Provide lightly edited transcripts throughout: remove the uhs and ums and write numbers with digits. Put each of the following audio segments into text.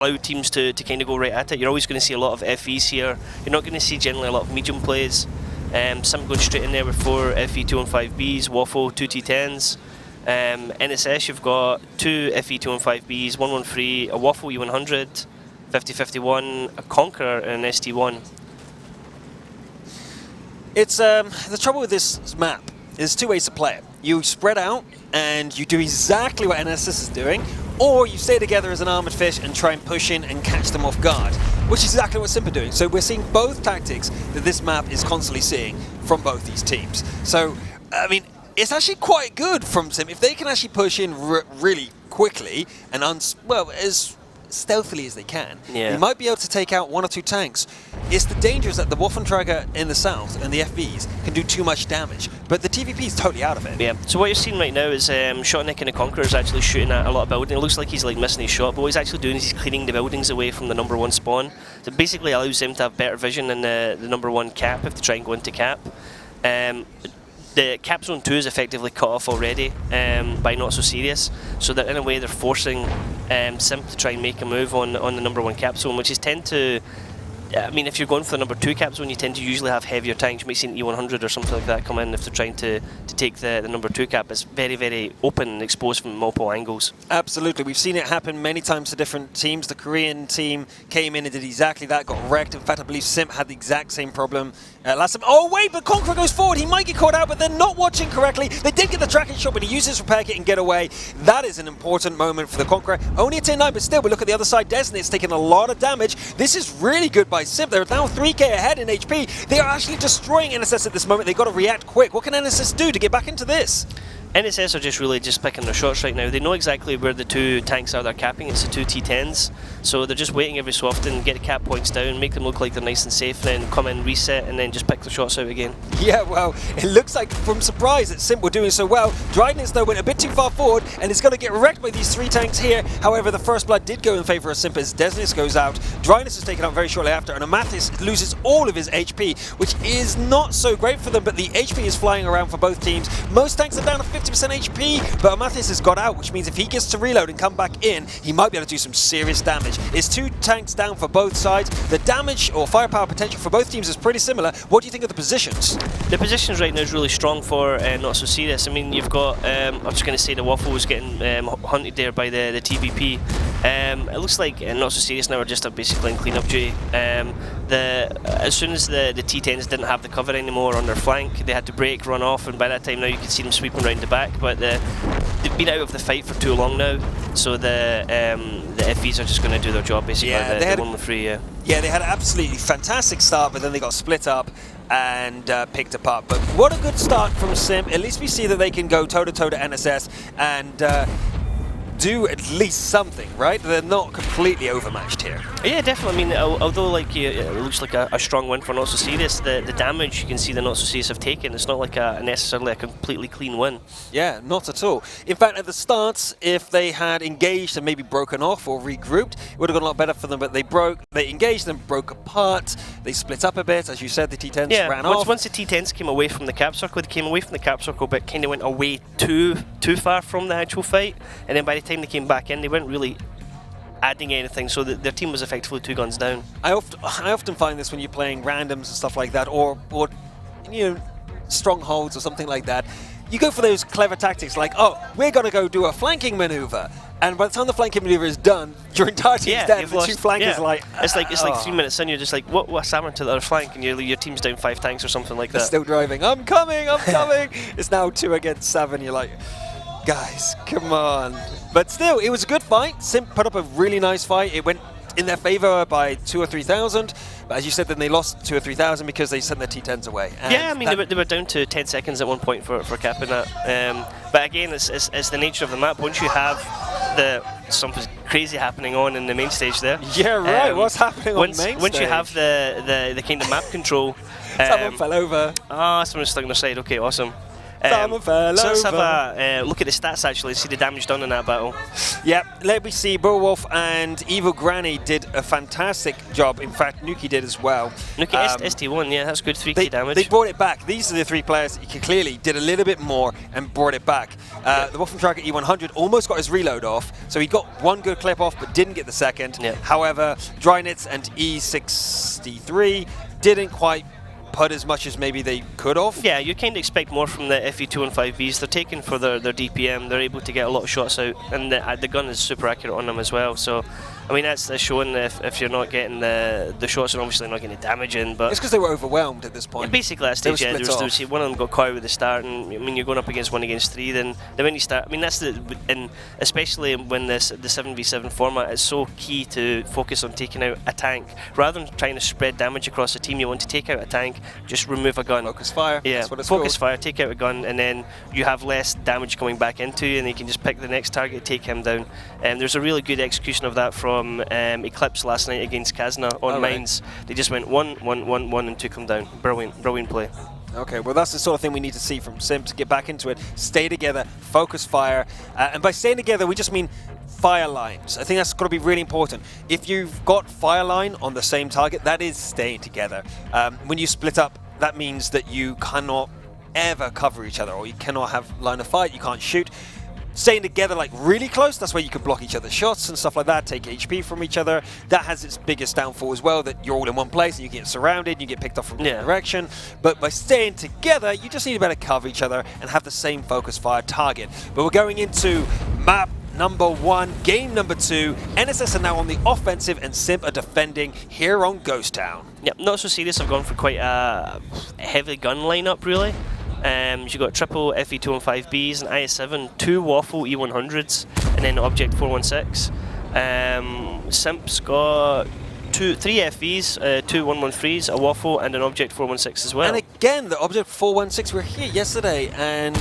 allow teams to kind of go right at it. You're always going to see a lot of FEs here. You're not going to see generally a lot of medium plays. Some going straight in there with 4 FE 215Bs, Waffle 2 T10s. NSS, you've got 2 FE 215Bs, 113, a Waffle E100, 5051, a Conqueror, and an ST1. It's the trouble with this map is 2 ways to play it. You spread out and you do exactly what NSS is doing, or you stay together as an armoured fish and try and push in and catch them off guard, which is exactly what SIMP are doing. So we're seeing both tactics that this map is constantly seeing from both these teams. So, I mean, it's actually quite good from SIMP. If they can actually push in really quickly and as stealthily as they can, they might be able to take out 1 or 2 tanks. It's the danger is that the Waffentrager in the south and the FVs can do too much damage, but the TVP is totally out of it. Yeah, so what you're seeing right now is Shotnik and the Conqueror is actually shooting at a lot of buildings. It looks like he's like missing his shot, but what he's actually doing is he's cleaning the buildings away from the number 1 spawn. So it basically allows them to have better vision than the number 1 cap if they try and go into cap. The cap zone 2 is effectively cut off already by Not So Serious, so that in a way they're forcing SIMP to try and make a move on the number 1 cap zone, which is tend to, I mean, if you're going for the number 2 cap zone, you tend to usually have heavier tanks. You might see an E100 or something like that come in if they're trying to take the number 2 cap. It's very, very open and exposed from multiple angles. Absolutely. We've seen it happen many times to different teams. The Korean team came in and did exactly that, got wrecked. In fact, I believe SIMP had the exact same problem last time. Oh, wait, but Conqueror goes forward. He might get caught out, but they're not watching correctly. They did get the tracking shot, but he uses his repair kit and get away. That is an important moment for the Conqueror. Only a 10-9, but still, we look at the other side. Desnit's taking a lot of damage. This is really good by SIMP. They're now 3k ahead in HP. They are actually destroying NSS at this moment. They've got to react quick. What can NSS do to get back into this? NSS are just picking their shots right now. They know exactly where the 2 tanks are they're capping. It's the 2 T10s. So they're just waiting every so often, get the cap points down, make them look like they're nice and safe, then come in, reset, and then just pick the shots out again. Yeah, well, it looks like from surprise that SIMP were doing so well. Dryden's though went a bit too far forward and is going to get wrecked by these 3 tanks here. However, the first blood did go in favour of SIMP as Desnis goes out. Dryden's is taken out very shortly after, and Amathis loses all of his HP, which is not so great for them, but the HP is flying around for both teams. Most tanks are down to 50% HP, but Amathis has got out, which means if he gets to reload and come back in, he might be able to do some serious damage. It's 2 tanks down for both sides. The damage or firepower potential for both teams is pretty similar. What do you think of the positions? The positions right now is really strong for Not So Serious. I mean, you've got, I'm just going to say the Waffle was getting hunted there by the TVP. It looks like Not So Serious now are just basically in clean-up duty. As soon as the T10s didn't have the cover anymore on their flank, they had to break, run off, and by that time now you can see them sweeping around the back. But they've been out of the fight for too long now, so the FVs are just going to do their job basically. Yeah, the 1-3, yeah. Yeah, they had an absolutely fantastic start, but then they got split up and picked apart. But what a good start from SIMP. At least we see that they can go toe-to-toe to NSS and do at least something, right? They're not completely overmatched here. Yeah, definitely. I mean, although like it looks like a strong win for Not So Serious, the damage you can see the Not So Serious have taken, it's not like necessarily a completely clean win. Yeah, not at all. In fact, at the start, if they had engaged and maybe broken off or regrouped, it would have gone a lot better for them, but they engaged and broke apart, they split up a bit, as you said, the T10s ran off. Once the T10s came away from the cap circle, they came away from the cap circle, but kind of went away too far from the actual fight, and then by the time they came back in, they weren't really adding anything, so their team was effectively 2 guns down. I often find this when you're playing randoms and stuff like that, or you know, strongholds or something like that. You go for those clever tactics like, oh, we're going to go do a flanking maneuver, and by the time the flanking maneuver is done, your entire team's dead. The 2 flankers are like, it's like 3 minutes in, you're just like, what's happened to the other flank, and your team's down 5 tanks or something like that. They're still driving. I'm coming. It's now 2 against 7. You're like, guys, come on. But still, it was a good fight. SIMP put up a really nice fight. It went in their favor by 2,000 or 3,000. But as you said, then they lost 2,000 or 3,000 because they sent their T10s away. And yeah, I mean, they were down to 10 seconds at one point for capping that. But again, it's the nature of the map. Once you have something crazy happening on in the main stage there. Yeah, right. What's happening on the main stage? Once you have the kind of map control. Someone fell over. Someone's stuck on their side. Okay, awesome. Someone fell So let's have over. a look at the stats actually, see the damage done in that battle. Yep, let me see. Beowulf and Evil Granny did a fantastic job. In fact, Nuki did as well. Nuki ST1, yeah, that's good 3k damage. They brought it back. These are the three players that you clearly did a little bit more and brought it back. The Waffentrager E100 almost got his reload off, so he got one good clip off but didn't get the second. Yeah. However, Drynitz and E63 didn't quite put as much as maybe they could have. Yeah, you kind of expect more from the FE215Bs. They're taken for their DPM. They're able to get a lot of shots out, and the gun is super accurate on them as well. So, I mean, that's showing if you're not getting the shots and obviously not getting the damage in. But it's because they were overwhelmed at this point. Basically, at that stage, yeah, one of them got caught out at the start, and I mean, you're going up against 1 against 3. Then when you start, I mean, and especially when the 7v7 format is so key to focus on taking out a tank rather than trying to spread damage across the team. You want to take out a tank. Just remove a gun. Focus fire. Yeah, that's what it's focus called. fire, take out a gun, and then you have less damage coming back into you, and you can just pick the next target, take him down. There's a really good execution of that from Eclipse last night against Kazna on Mines. They just went 1-1-1-1 and took him down. Brilliant play. Okay, well that's the sort of thing we need to see from SIMP to get back into it. Stay together, focus fire, and by staying together we just mean fire lines. I think that's got to be really important. If you've got fire line on the same target, that is staying together. When you split up, that means that you cannot ever cover each other, or you cannot have line of fire, you can't shoot. Staying together like really close, that's where you can block each other's shots and stuff like that, take HP from each other. That has its biggest downfall as well, that you're all in one place and you get surrounded, you get picked off from the direction. But by staying together, you just need to be able to cover each other and have the same focus fire target. But we're going into map number 1, game number 2. NSS are now on the offensive and SIMP are defending here on Ghost Town. Yep, not so serious. I've gone for quite a heavy gun lineup, really. You've got triple FE215Bs, an IS-7, 2 Waffle E100s, and then Object 416. SIMP's got 3 FEs, 2 113s, a Waffle, and an Object 416 as well. And again, the Object 416 were here yesterday, and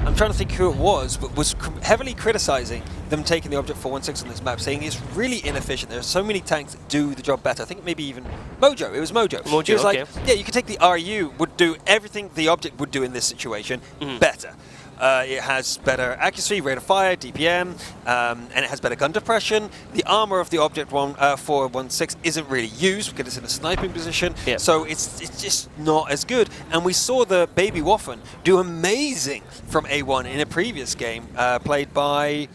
I'm trying to think who it was, but was heavily criticizing them taking the Object 416 on this map, saying it's really inefficient. There are so many tanks that do the job better. I think maybe even Mojo. It was Mojo. He was like, yeah, you could take the RU, would do everything the Object would do in this situation better. It has better accuracy, rate of fire, DPM, and it has better gun depression. The armor of the Object 416 isn't really used because it's in a sniping position, so it's just not as good. And we saw the Baby Waffen do amazing from A1 in a previous game played by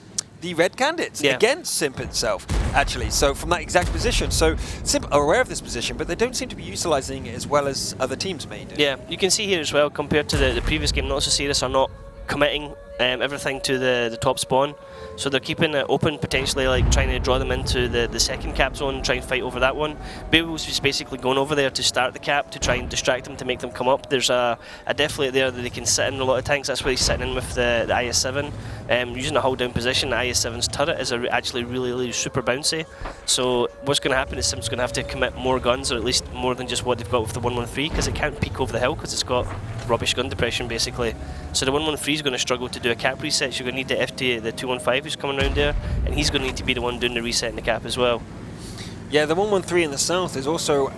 the Red Candidate against SIMP itself, actually. So from that exact position. So SIMP are aware of this position, but they don't seem to be utilizing it as well as other teams may do. Yeah, you can see here as well, compared to the previous game, Not So Serious are not committing everything to the top spawn, so they're keeping it open, potentially like trying to draw them into the second cap zone and try and fight over that one. Beowulf's just basically going over there to start the cap to try and distract them to make them come up. There's a deflate there that they can sit in a lot of tanks. That's where he's sitting in with the IS-7, using a hold down position. The IS-7's turret is actually really super bouncy, so what's going to happen is SIMP's going to have to commit more guns, or at least more than just what they've got with the 113, because it can't peek over the hill because it's got rubbish gun depression basically. So the 113 is going to struggle to do a cap reset. So you're going to need the FT, the 215 who's coming around there, and he's going to need to be the one doing the reset in the cap as well. Yeah, the 113 in the south is also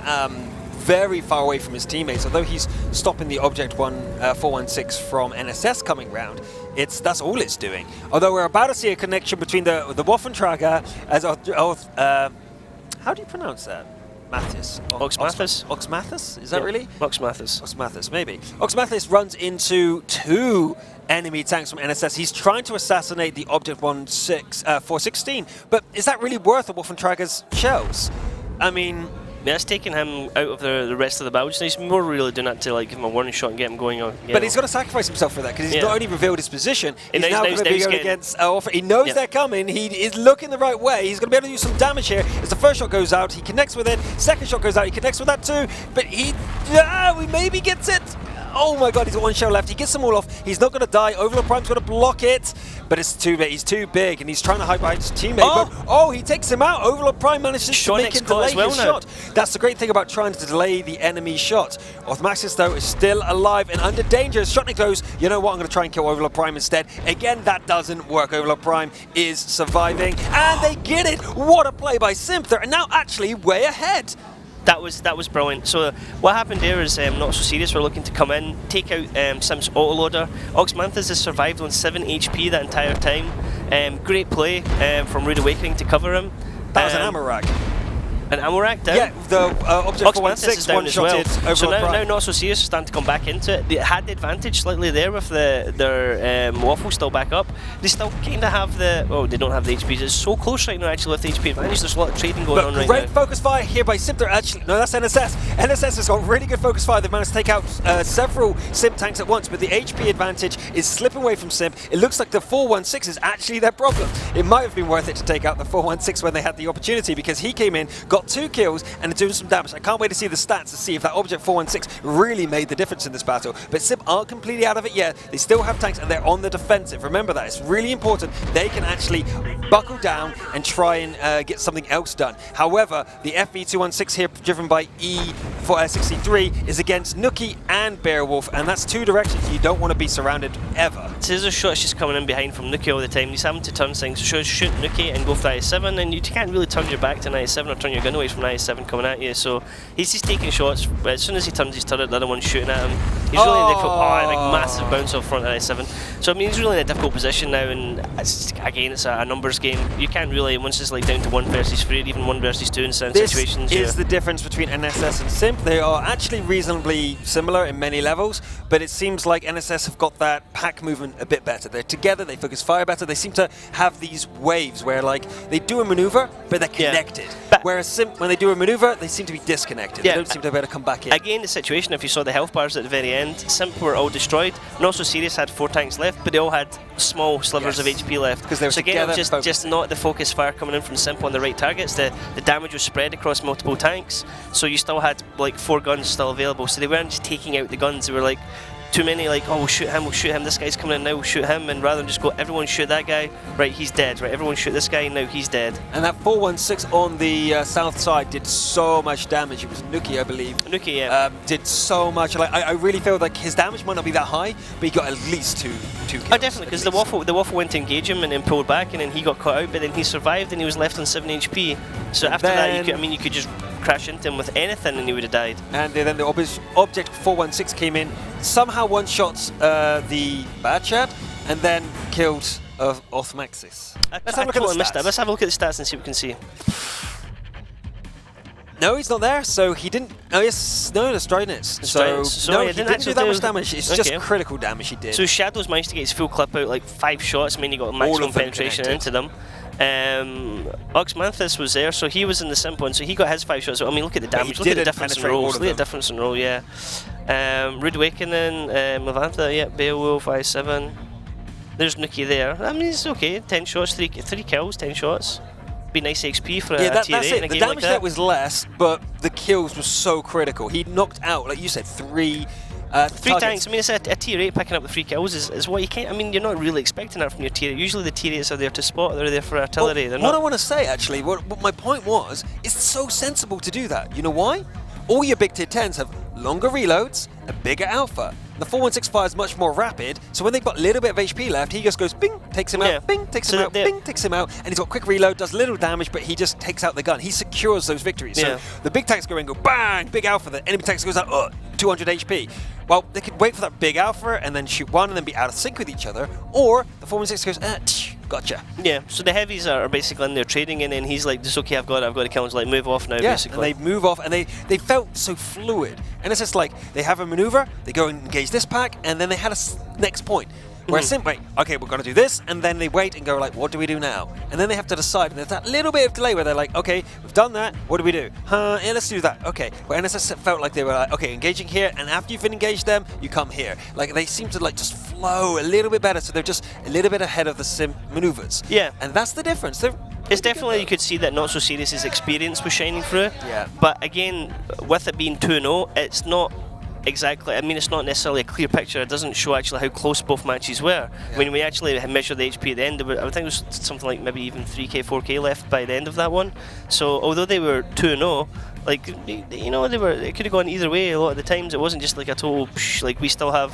very far away from his teammates. Although he's stopping the Object 416 from NSS coming round, that's all it's doing. Although we're about to see a connection between the Waffentrager as how do you pronounce that? Mathis. Oxmathis? Oxmathis? Is that really? Oxmathis. Oxmathis, maybe. Oxmathis runs into 2 enemy tanks from NSS. He's trying to assassinate the Object 416, but is that really worth a Waffentrager's shells? I mean, that's taking him out of the rest of the battles. He's more really doing that to like give him a warning shot and get him going on. But he's got to sacrifice himself for that, because he's not only revealed his position, he's now going to be going against Offer. He knows they're coming, he is looking the right way, he's going to be able to do some damage here. As the first shot goes out, he connects with it, second shot goes out, he connects with that too, but he maybe gets it. Oh my god, he's got 1 shell left. He gets them all off. He's not going to die. Overlord Prime's going to block it, but it's too big. He's too big, and he's trying to hide behind his teammate. But he takes him out. Overlord Prime manages to make him delay his shot. That's the great thing about trying to delay the enemy shot. Orthmaxis, though, is still alive and under danger. Shotnik goes, you know what, I'm going to try and kill Overlord Prime instead. Again, that doesn't work. Overlord Prime is surviving, and they get it. What a play by SIMP. They're now actually way ahead. That was brilliant. So what happened there is Not So Serious were looking to come in, take out SIMP's autoloader. Oxmanthus has survived on 7 HP that entire time. Great play from Rude Awakening to cover him. That was an ammo rack. An ammo rack down? Yeah, the Object 416 one-shotted over So on now Prime. Not So Serious are starting to come back into it. They had the advantage slightly there with their waffle still back up. They still kind of have the... Oh, they don't have the HP. It's so close right now actually with the HP advantage. There's a lot of trading going on right now. Great focus fire here by SIMP. Actually, no, that's NSS. NSS has got really good focus fire. They've managed to take out several SIMP tanks at once, but the HP advantage is slipping away from SIMP. It looks like the 416 is actually their problem. It might have been worth it to take out the 416 when they had the opportunity, because he came in, got 2 kills, and doing some damage. I can't wait to see the stats to see if that Object 416 really made the difference in this battle. But SIMP aren't completely out of it yet. They still have tanks and they're on the defensive. Remember that. It's really important. They can actually buckle down and try and get something else done. However, the FV216 here, driven by E63, is against Nookie and Beowulf, and that's 2 directions you don't want to be surrounded ever. So there's a shot's just coming in behind from Nookie all the time. He's having to turn things, shoot Nookie and go for IS-7, and you can't really turn your back to an IS-7 or turn your gun away from an IS-7 coming at you. So he's just taking shots, but as soon as he turns his turret, the other one's shooting at him. He's really in a difficult, like massive bounce off front of IS-7. So I mean, he's really in a difficult position now, and again, it's a numbers game. You can't really, once it's like down to 1 versus 3, or even 1 versus 2 in certain situations. This is the difference between NSS and SIMP. They are actually reasonably similar in many levels, but it seems like NSS have got that pack movement a bit better. They're together, they focus fire better. They seem to have these waves where like they do a maneuver, but they're connected. But whereas SIMP, when they do a maneuver, they seem to be disconnected. They don't seem to be able to come back in. Again, the situation, if you saw the health bars at the very end, SIMP were all destroyed. Not So Serious had 4 tanks left, but they all had small slivers of HP left. Because they were so again, it was just not the focus fire coming in from SIMP on the right targets. The damage was spread across multiple tanks, so you still had like 4 guns still available. So they weren't just taking out the guns. They were like, too many, like, oh, we'll shoot him, this guy's coming in now, we'll shoot him, and rather than just go, everyone shoot that guy, right, he's dead, right, everyone shoot this guy, now he's dead. And that 416 on the south side did so much damage. It was Nookie, I believe. Nookie, yeah. Did so much. Like, I really feel like his damage might not be that high, but he got at least two kills. Oh, definitely, because the waffle went to engage him and then pulled back, and then he got caught out, but then he survived and he was left on 7 HP. So after that, you could just crash into him with anything and he would have died. And then the Object 416 came in, somehow one-shot the bad chap, and then killed Othmaxis. Let's have a look at the stats. Let's have a look at the stats and see what we can see. No, he's not there, so he didn't... Oh, yes, no, that's Drynets. So, no, he didn't do that much damage. It's just critical damage he did. So Shadows managed to get his full clip out, like 5 shots, I mean, he got maximum penetration into them. Oxmanthus was there, so he was in the SIMP one, so he got his 5 shots. I mean, look at the damage, look at the difference in rolls, look at the difference in roll, yeah. Rude Awakening, Levantha, yeah, Beowulf, I7. There's Nookie there. I mean, it's okay, 10 shots, 3 kills, 10 shots. Be nice XP for a tier 8 in a game like that. The damage there was less, but the kills were so critical. He knocked out, like you said, 3 tanks. I mean, it's a tier 8 picking up the 3 kills is what you can't. I mean, you're not really expecting that from your tier 8. Usually the tier 8s are there to spot, they're there for artillery. What I want to say, actually, what my point was, it's so sensible to do that. You know why? All your big tier 10s have longer reloads, a bigger alpha. The 416 fire is much more rapid, so when they've got a little bit of HP left, he just goes bing, takes him out, bing, takes him out, bing, takes him out, and he's got quick reload, does little damage, but he just takes out the gun. He secures those victories. So the big tanks go in, go bang, big alpha, the enemy tanks goes out, 200 HP. Well, they could wait for that big alpha and then shoot one and then be out of sync with each other, or the 416 goes, gotcha. Yeah, so the heavies are basically in there trading, and then he's like, it's okay, I've got to kill him, like move off now, basically. And they move off, and they felt so fluid. And it's just like, they have a maneuver, they go and engage this pack, and then they had a next point. Whereas SIMP, wait, okay, we're going to do this, and then they wait and go like, what do we do now? And then they have to decide, and there's that little bit of delay where they're like, okay, we've done that, what do we do? Yeah, let's do that, okay. Where NSS felt like they were like, okay, engaging here, and after you've engaged them, you come here. Like, they seem to like just flow a little bit better, so they're just a little bit ahead of the SIMP maneuvers. Yeah. And that's the difference. It's definitely, you could see that Not So Serious's experience was shining through. Yeah. But again, with it being 2-0, it's not exactly, I mean, it's not necessarily a clear picture. It doesn't show actually how close both matches were. When we actually measure the HP at the end, I think there was something like maybe even 3k, 4k left by the end of that one. So although they were 2-0, like, you know, it could have gone either way a lot of the times. It wasn't just like a total psh, like we still have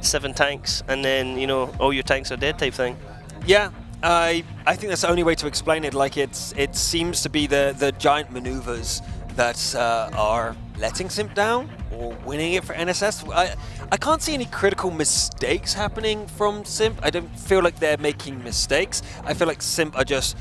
7 tanks and then, you know, all your tanks are dead type thing. Yeah. I think that's the only way to explain it. Like, it seems to be the giant maneuvers that are letting SIMP down or winning it for NSS. I can't see any critical mistakes happening from SIMP. I don't feel like they're making mistakes. I feel like SIMP are just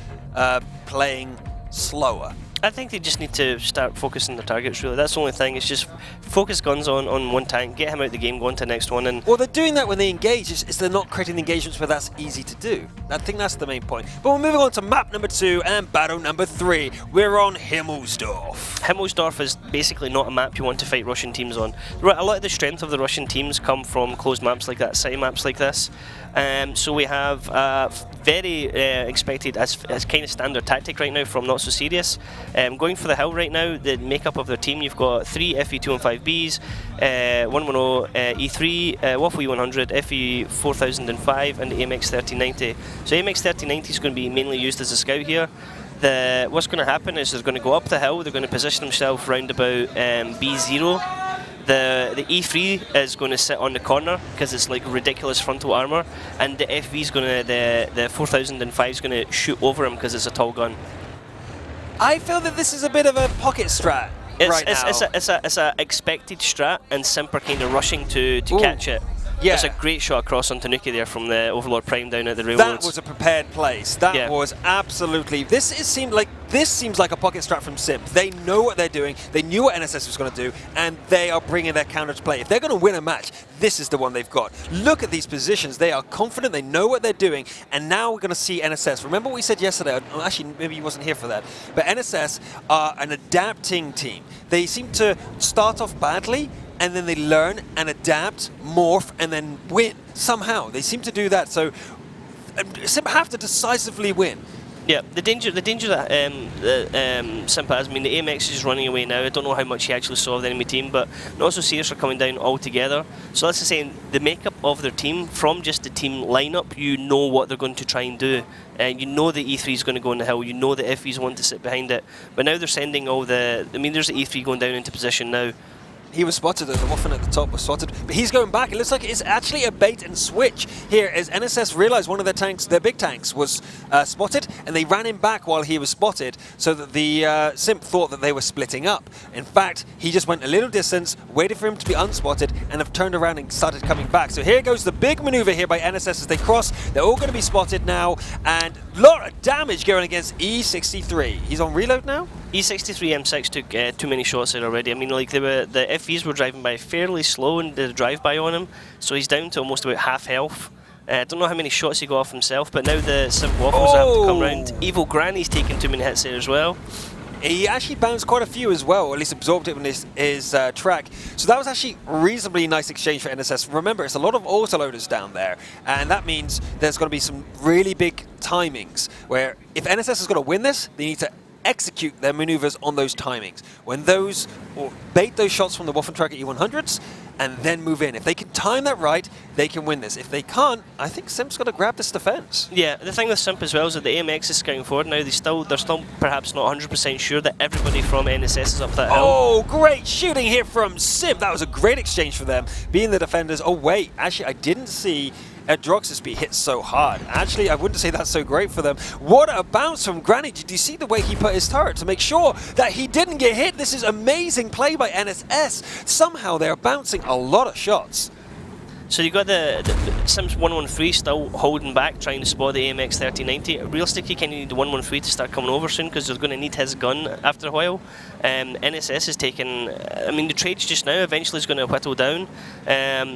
playing slower. I think they just need to start focusing their targets, really. That's the only thing. It's just focus guns on one tank, get him out of the game, go on to the next one. And well, they're doing that when they engage. It's they're not creating engagements where that's easy to do. I think that's the main point. But we're moving on to map number 2 and battle number 3. We're on Himmelsdorf. Himmelsdorf is basically not a map you want to fight Russian teams on. A lot of the strength of the Russian teams come from closed maps like that, city maps like this. So we have very expected as kind of standard tactic right now from Not So Serious. Going for the hill right now, the makeup of their team, you've got 3 FE215Bs, 110 E3, Waffle E100, FE 4005 and the AMX 1390. So AMX 1390 is going to be mainly used as a scout here. What's going to happen is they're going to go up the hill, they're going to position themselves round about B0. The E3 is going to sit on the corner because it's like ridiculous frontal armor, and the FV is going to the 4005 is going to shoot over him because it's a tall gun. I feel that this is a bit of a pocket strat right now. It's a expected strat, and SIMP are kind of rushing to catch it. Yeah. It's a great shot across on Tanuki there from the Overlord Prime down at the railroads. That was a prepared place. That was absolutely. This seems like a pocket strat from SIMP. They know what they're doing. They knew what NSS was going to do, and they are bringing their counter to play. If they're going to win a match, this is the one they've got. Look at these positions. They are confident. They know what they're doing, and now we're going to see NSS. Remember what we said yesterday? Actually, maybe you wasn't here for that. But NSS are an adapting team. They seem to start off badly, and then they learn and adapt, morph, and then win. Somehow. They seem to do that. So SIMP have to decisively win. Yeah, the danger that SIMP has, I mean, the AMX is just running away now. I don't know how much he actually saw of the enemy team, but Not So Serious are coming down all together. So that's saying the makeup of their team, from just the team lineup, you know what they're going to try and do. And you know the E3 is going to go on the hill, you know the FEs want to sit behind it. But now they're sending all the... I mean, there's the E3 going down into position now. He was spotted, the Waffen at the top was spotted, but he's going back. It looks like it's actually a bait and switch here as NSS realized one of their tanks, their big tanks, was spotted, and they ran him back while he was spotted, so that the SIMP thought that they were splitting up. In fact, he just went a little distance, waited for him to be unspotted, and have turned around and started coming back. So here goes the big maneuver here by NSS as they cross. They're all going to be spotted now, and a lot of damage going against E63. He's on reload now? E63 M6 took too many shots there already. I mean, like the FEs were driving by fairly slow in the drive-by on him, so he's down to almost about half health. I don't know how many shots he got off himself, but now the SIMP Waffles have to come round. Evil Granny's taking too many hits there as well. He actually bounced quite a few as well, or at least absorbed it in his track. So that was actually a reasonably nice exchange for NSS. Remember, it's a lot of autoloaders down there, and that means there's going to be some really big timings, where if NSS is going to win this, they need to execute their maneuvers on those timings. When those, or bait those shots from the Waffen track at E100s, and then move in. If they can time that right, they can win this. If they can't, I think SIMP's got to grab this defense. Yeah, the thing with SIMP as well is that the AMX is scouting forward now. They're still perhaps not 100% sure that everybody from NSS is up that hill. Oh, great shooting here from SIMP. That was a great exchange for them, being the defenders. Oh wait, actually I didn't see Droxus be hit so hard. Actually, I wouldn't say that's so great for them. What a bounce from Granny. Did you see the way he put his turret to make sure that he didn't get hit? This is amazing play by NSS. Somehow they're bouncing a lot of shots. So you got the SIMP's 113 still holding back, trying to spot the AMX 1390. Realistically, you kind of need the 113 to start coming over soon because they're going to need his gun after a while. NSS is taking, I mean, the trades just now eventually is going to whittle down.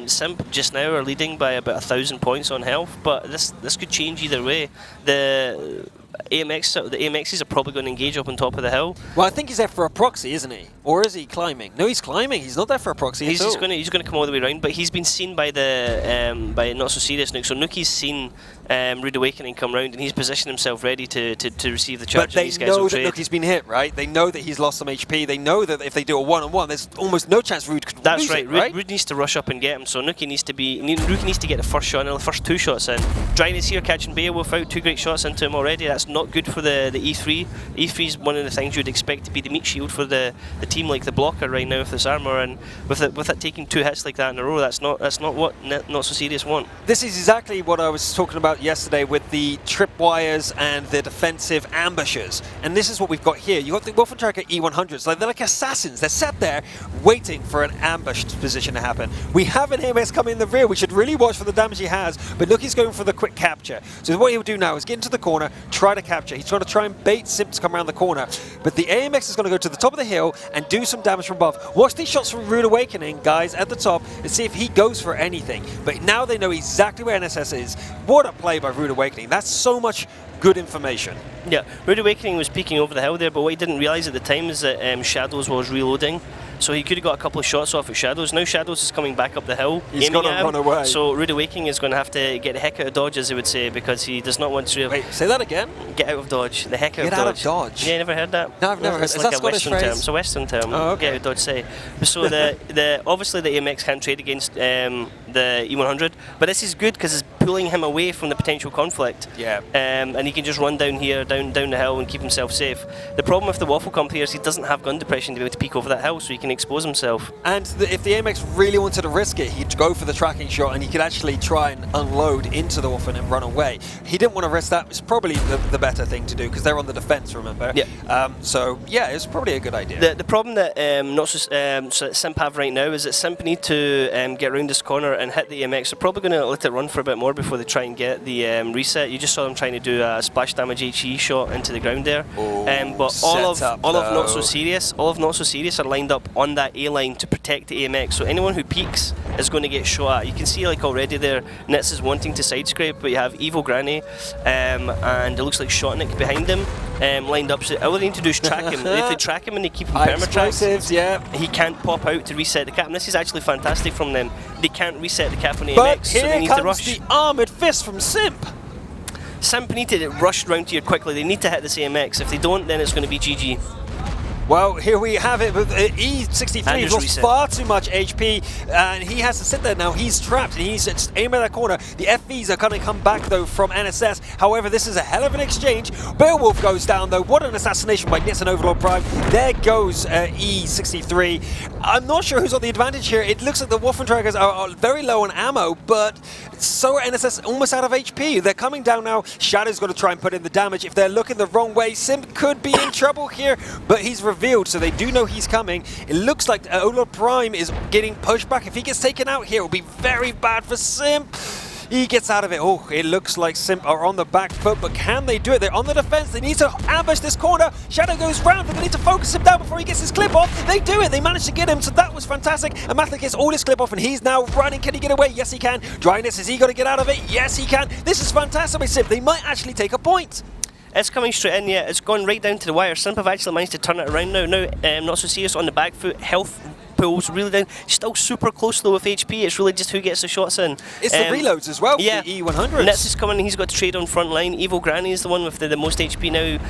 SIMP just now are leading by about 1,000 points on health, but this could change either way. The AMXs are probably going to engage up on top of the hill. Well, I think he's there for a proxy, isn't he? Or is he climbing? No, he's climbing. He's not there for a proxy at all. He's going to come all the way around, but he's been seen by by Not So Serious Nuke. So Nuki's seen Rude Awakening come round, and he's positioned himself ready to receive the charge. But they know that Nuki's been hit, right? They know that he's lost some HP. They know that if they do a one-on-one, there's almost no chance Rude could lose it, right? Rude needs to rush up and get him. So Nuki needs to get the first shot, and the first 2 shots in. Dryness here catching Beowulf out, 2 great shots into him already. That's not good for the E3. E3 is one of the things you'd expect to be the meat shield for the team like the Blocker right now with this armor, and with it taking 2 hits like that in a row, that's not what Not So Serious want. This is exactly what I was talking about about yesterday with the tripwires and the defensive ambushes. And this is what we've got here. You've got the Wolfentracker E100s. They're like assassins. They're sat there waiting for an ambush position to happen. We have an AMX coming in the rear. We should really watch for the damage he has. But look, he's going for the quick capture. So what he'll do now is get into the corner, try to capture. He's trying to bait Simp to come around the corner. But the AMX is going to go to the top of the hill and do some damage from above. Watch these shots from Rude Awakening, guys, at the top, and see if he goes for anything. But now they know exactly where NSS is. What a play by Rude Awakening. That's so much good information. Yeah, Rude Awakening was peeking over the hill there, but what he didn't realise at the time is that Shadows was reloading. So he could have got a couple of shots off at Shadows. Now Shadows is coming back up the hill. He's going to run away. So Rude Awakening is going to have to get the heck out of dodge, as they would say, because he does not want to... Wait, say that again? Get out of dodge. The heck out Get of dodge. Get out of dodge? Yeah, you never heard that? No, I've never heard. It's Is like that a Western phrase? term. It's a Western term. Oh, okay. Get out of dodge, say. So obviously the AMX can't trade against the E100, but this is good because it's pulling him away from the potential conflict. Yeah. And he can just run down here, down the hill, and keep himself safe. The problem with the Waffle Company is he doesn't have gun depression to be able to peek over that hill, so he can expose himself. And if the AMX really wanted to risk it, he'd go for the tracking shot and he could actually try and unload into the Waffen and run away. He didn't want to risk that. It's probably the better thing to do because they're on the defense, remember? Yeah. So, yeah, it's probably a good idea. The problem that Simp have right now is that Simp need to get around this corner and hit the AMX. They're probably going to let it run for a bit more before they try and get the reset. You just saw them trying to do a splash damage HE shot into the ground there. But all of Not So Serious are lined up on that A line to protect the AMX. So anyone who peeks is going to get shot at. You can see like already there, Nitz is wanting to side scrape, but you have Evil Granny and it looks like Shotnik behind him lined up. So all they need to do is track him. If they track him and they keep him explosives, yeah. he can't pop out to reset the cap. And this is actually fantastic from them. They can't reset the cap on the But AMX, so they need to rush. Here comes the armoured fist from Simp. Simp need to rush round here quickly. They need to hit this AMX. If they don't, then it's going to be GG. Well, here we have it with E63. He's lost far too much HP, and he has to sit there now. He's trapped, and he's just aiming at that corner. The FVs are going to come back, though, from NSS. However, this is a hell of an exchange. Beowulf goes down, though. What an assassination by Nitz and Overlord Prime. There goes E63. I'm not sure who's on the advantage here. It looks like the Waffentraggers are very low on ammo, but so are NSS almost out of HP. They're coming down now. Shadow's going to try and put in the damage. If they're looking the wrong way, Simp could be in trouble here, but he's revealed, so they do know he's coming. It looks like Overlord Prime is getting pushed back. If he gets taken out here, it will be very bad for Simp. He gets out of it. Oh, it looks like Simp are on the back foot, but can they do it? They're on the defense. They need to ambush this corner. Shadow goes round, but they need to focus him down before he gets his clip off. They do it. They managed to get him, so that was fantastic. And Mathlik gets all his clip off, and he's now running. Can he get away? Yes, he can. Dryness, is he going to get out of it? Yes, he can. This is fantastic by Simp. They might actually take a point. It's coming straight in, yeah. It's gone right down to the wire. Simp have actually managed to turn it around now. Not So Serious on the back foot. Health pulls really down. Still super close though with HP. It's really just who gets the shots in. It's the reloads as well for yeah. the E100s. Nitz is coming. He's got to trade on front line. Evil Granny is the one with the most HP now.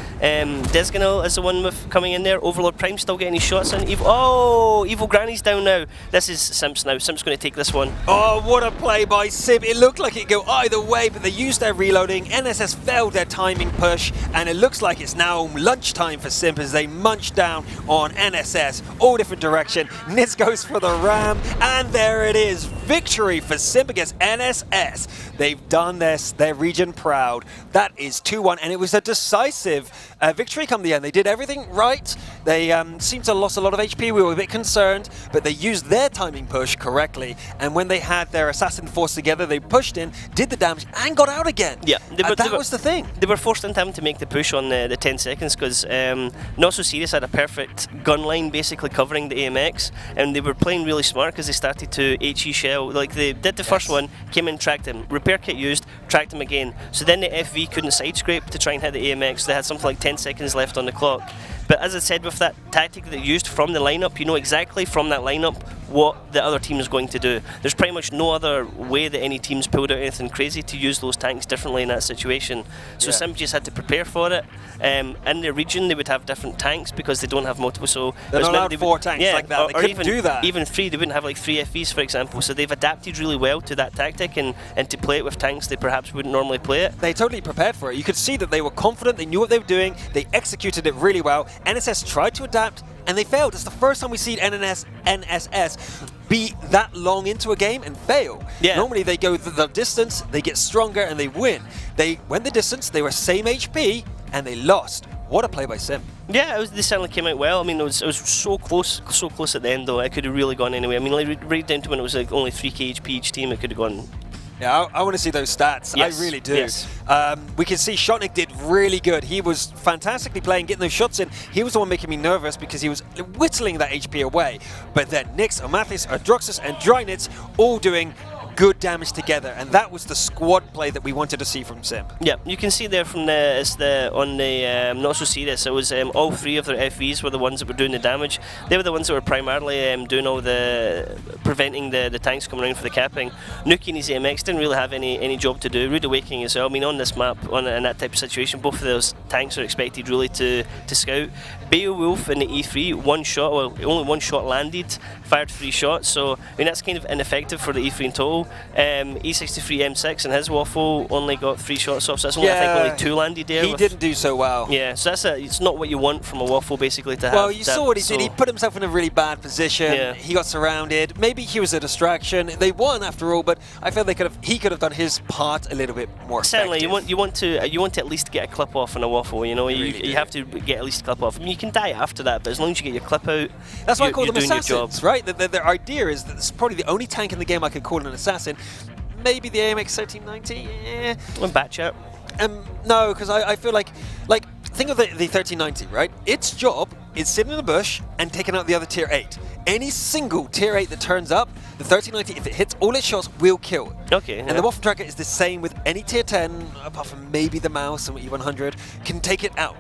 Desganil is the one with coming in there. Overlord Prime still getting his shots in. Evil Granny's down now. This is Simp's now. Simp's going to take this one. Oh, what a play by Simp. It looked like it'd go either way, but they used their reloading. NSS failed their timing push, and it looks like it's now lunchtime for Simp as they munch down on NSS. All different direction. Nitz goes for the ram, and there it is. Victory for Simp against NSS. They've done their region proud. That is 2-1, and it was a decisive victory come the end. They did everything right. They seemed to have lost a lot of HP. We were a bit concerned, but they used their timing push correctly, and when they had their assassin force together, they pushed in, did the damage, and got out again. Yeah, that was the thing. They were forced into having to make the push on the 10 seconds because Not So Serious had a perfect gun line basically covering the AMX, and they were playing really smart because they started to HE shell. Like they did the first one, came in, tracked him, repair kit used, tracked him again. So then the FV couldn't side scrape to try and hit the AMX. They had something like 10 seconds left on the clock. But as I said, with that tactic that they used from the lineup, you know exactly from that lineup what the other team is going to do. There's pretty much no other way that any team's pulled out anything crazy to use those tanks differently in that situation. So Simp just had to prepare for it. In the region, they would have different tanks because they don't have multiple. So they're not allowed 4 tanks like that. They couldn't even do that. Even 3, they wouldn't have like 3 FVs, for example. So they've adapted really well to that tactic and to play it with tanks they perhaps wouldn't normally play it. They totally prepared for it. You could see that they were confident. They knew what they were doing. They executed it really well. NSS tried to adapt, and they failed. It's the first time we see NSS be that long into a game and fail. Yeah. Normally they go the distance, they get stronger, and they win. They went the distance, they were same HP, and they lost. What a play by SIMP. Yeah, they certainly came out well. I mean, it was so close at the end, though. It could have really gone anyway. I mean, like, right down to when it was like only 3k HP each team, it could have gone. Yeah, I want to see those stats. Yes, I really do. yes. We can see Shotnik did really good. He was fantastically playing, getting those shots in. He was the one making me nervous because he was whittling that HP away. But then Nyx, Amathis, Ardroxus, and Drynitz all doing good damage together, and that was the squad play that we wanted to see from SIMP. Yeah, you can see there from on the not so serious. It was all three of their FVs were the ones that were doing the damage. They were the ones that were primarily doing all the preventing the tanks coming around for the capping. Nuki and his AMX didn't really have any job to do. Rude Awakening as well. I mean, on this map, in that type of situation, both of those tanks are expected really to scout. Beowulf in the E3, only one shot landed, fired 3 shots. So I mean that's kind of ineffective for the E3 in total. E63 M6 and his waffle only got 3 shots off, so that's only I think only 2 landed there. He didn't do so well. Yeah, so it's not what you want from a waffle basically to have. Well, you saw what he did. He put himself in a really bad position. Yeah. He got surrounded. Maybe he was a distraction. They won after all, but I feel he could have done his part a little bit more. Certainly, effective. you want to at least get a clip off on a waffle. You know, you have to get at least a clip off. I mean, you can die after that, but as long as you get your clip out, that's why I call them doing assassins, right? Their idea is that it's probably the only tank in the game I could call an assassin. Maybe the AMX 1390. Yeah. And Batchat. No, because I feel like think of the 1390, right? Its job is sitting in a bush and taking out the other tier 8. Any single tier 8 that turns up, the 1390, if it hits all its shots, will kill. Okay. And the Waffen Tracker is the same with any tier 10, apart from maybe the Mouse and E100, can take it out.